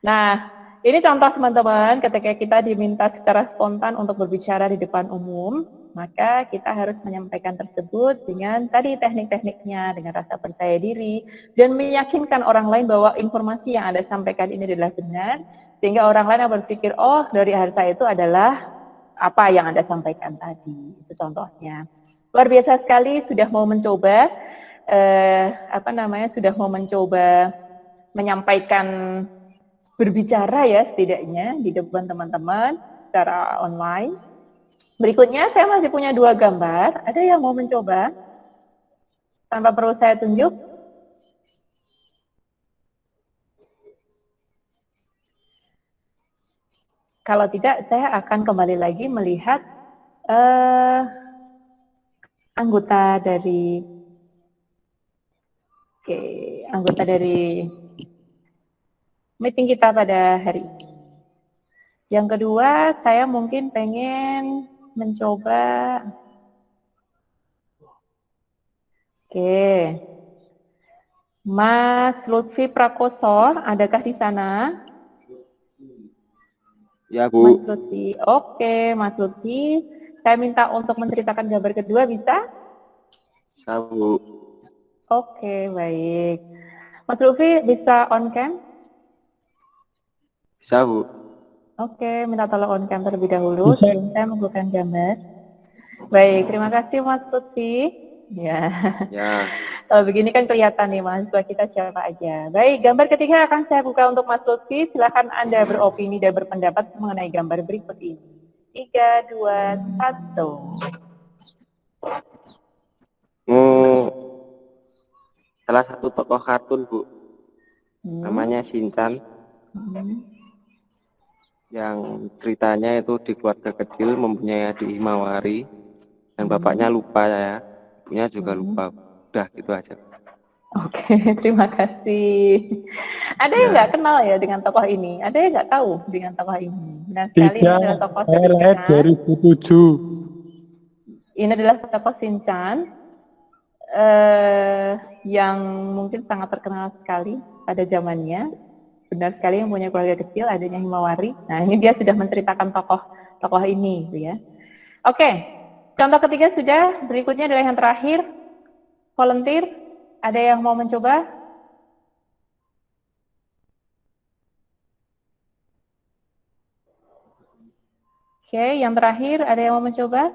Nah, ini contoh teman-teman ketika kita diminta secara spontan untuk berbicara di depan umum, maka kita harus menyampaikan tersebut dengan tadi teknik-tekniknya, dengan rasa percaya diri, dan meyakinkan orang lain bahwa informasi yang Anda sampaikan ini adalah benar, sehingga orang lain yang berpikir, oh dari Harsa itu adalah apa yang Anda sampaikan tadi, itu contohnya. Luar biasa sekali sudah mau mencoba, sudah mau mencoba menyampaikan berbicara ya setidaknya di depan teman-teman secara online. Berikutnya saya masih punya 2 gambar, ada yang mau mencoba? Tanpa perlu saya tunjuk? Kalau tidak, saya akan kembali lagi melihat anggota dari meeting kita pada hari ini. Yang kedua, saya mungkin pengen mencoba. Mas Lutfi Prakoso, adakah di sana? Ya, Bu. Mas Lutfi. Oke, Mas Lutfi. Saya minta untuk menceritakan gambar kedua, bisa? Bisa, Bu. Oke, baik. Mas Lutfi bisa on cam? Bisa, Bu. Oke, minta tolong on cam terlebih dahulu sebelum saya membuka gambar. Baik, terima kasih Mas Lutfi. Ya. Ya. Kalau begini kan kelihatan nih mahasiswa kita siapa aja. Baik, gambar ketiga akan saya buka untuk Mas Lutfi. Silakan Anda beropini dan berpendapat mengenai gambar berikut ini. 3, 2, 1. Salah satu tokoh kartun, Bu. Namanya Shinchan. Yang ceritanya itu di keluarga kecil mempunyai adik Himawari. Dan bapaknya lupa ya. Ibunya juga lupa. Udah, gitu aja. Oke, terima kasih. Ada yang nggak kenal ya dengan tokoh ini? Ada yang nggak tahu dengan tokoh ini? Benar sekali, ini adalah tokoh lahir 2007. Ini adalah tokoh Shinchan yang mungkin sangat terkenal sekali pada zamannya. Benar sekali yang punya keluarga kecil, adanya Himawari. Nah, ini dia sudah menceritakan tokoh ini, gitu ya. Oke, contoh ketiga sudah. Berikutnya adalah yang terakhir, volunteer. Ada yang mau mencoba? Oke, yang terakhir ada yang mau mencoba?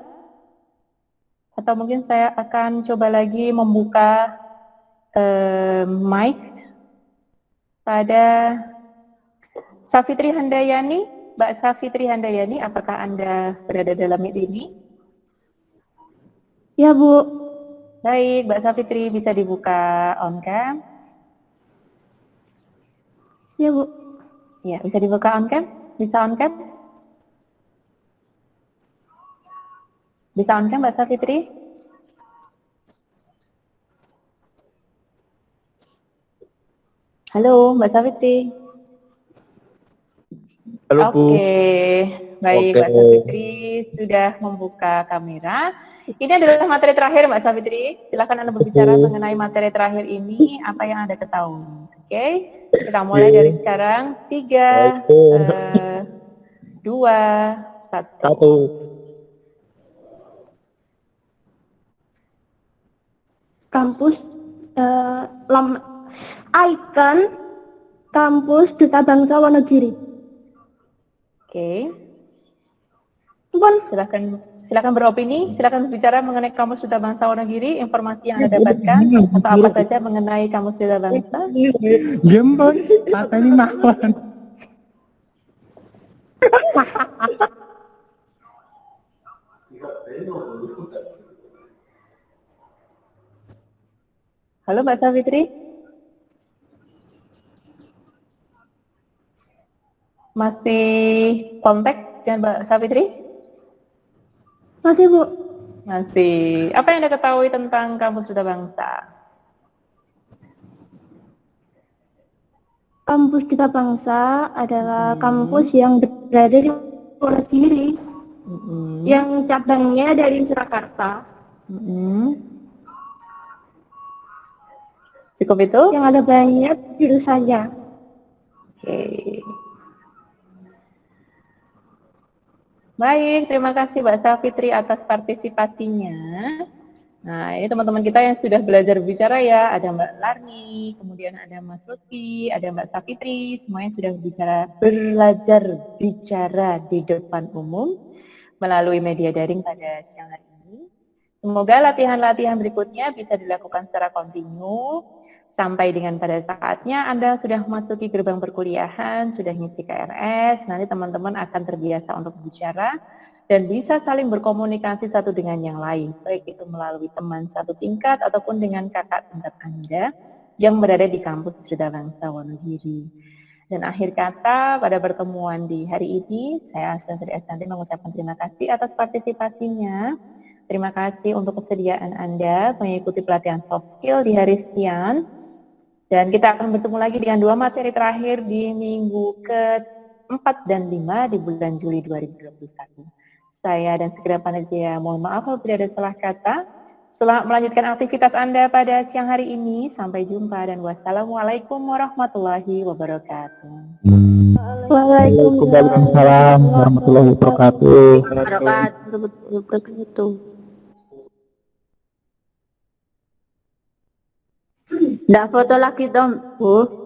Atau mungkin saya akan coba lagi membuka mic pada Safitri Handayani. Mbak Safitri Handayani, apakah Anda berada dalam meet ini? Ya Bu. Baik, Mbak Safitri bisa dibuka on cam? Ya Bu. Ya, bisa dibuka on cam? Bisa on cam? Bisa on cam Mbak Safitri? Halo Mbak Safitri. Halo, Bu. Oke, baik Mbak Safitri sudah membuka kamera. Ini adalah materi terakhir Mbak Safitri. Silakan Anda berbicara mengenai materi terakhir ini, apa yang Anda ketahui. Oke, kita mulai dari sekarang. 3, 2, 1. Kampus ikon kampus Duta Bangsa Wonogiri. Oke. Pun Silakan beropini, silakan berbicara mengenai Kamus Duta Bangsa Wonogiri, informasi yang Anda dapatkan atau apa saja mengenai Kamus Duta Bangsa. Jempol, apa ini makan? Halo Mbak Safitri. Masih kontak dengan Mbak Safitri? Masih Bu. Masih. Apa yang Anda ketahui tentang Kamus Duta Bangsa? Kampus Duta Bangsa adalah kampus yang berada di Wonogiri, yang cabangnya dari Surakarta. Cukup itu? Yang ada banyak jurusannya. Oke. Baik, terima kasih Mbak Safitri atas partisipasinya. Nah, ini teman-teman kita yang sudah belajar bicara ya, ada Mbak Larni, kemudian ada Mas Lutfi, ada Mbak Safitri, semuanya sudah belajar bicara di depan umum melalui media daring pada siang hari ini. Semoga latihan-latihan berikutnya bisa dilakukan secara kontinu, sampai dengan pada saatnya Anda sudah memasuki gerbang perkuliahan, sudah ngisi KRS, nanti teman-teman akan terbiasa untuk bicara, dan bisa saling berkomunikasi satu dengan yang lain, baik itu melalui teman satu tingkat ataupun dengan kakak tingkat Anda yang berada di kampus Duta Bangsa Wonogiri. Dan akhir kata pada pertemuan di hari ini, saya Ashanti Esanti mengucapkan terima kasih atas partisipasinya. Terima kasih untuk kesediaan Anda mengikuti pelatihan soft skill di hari sekian. Dan kita akan bertemu lagi dengan 2 materi terakhir di minggu ke-4 dan 5 di bulan Juli 2021. Saya dan segenap panitia mohon maaf apabila ada salah kata. Selamat melanjutkan aktivitas Anda pada siang hari ini. Sampai jumpa dan wassalamualaikum warahmatullahi wabarakatuh. Waalaikumsalam warahmatullahi wabarakatuh. Nggak foto lagi dong, Bu.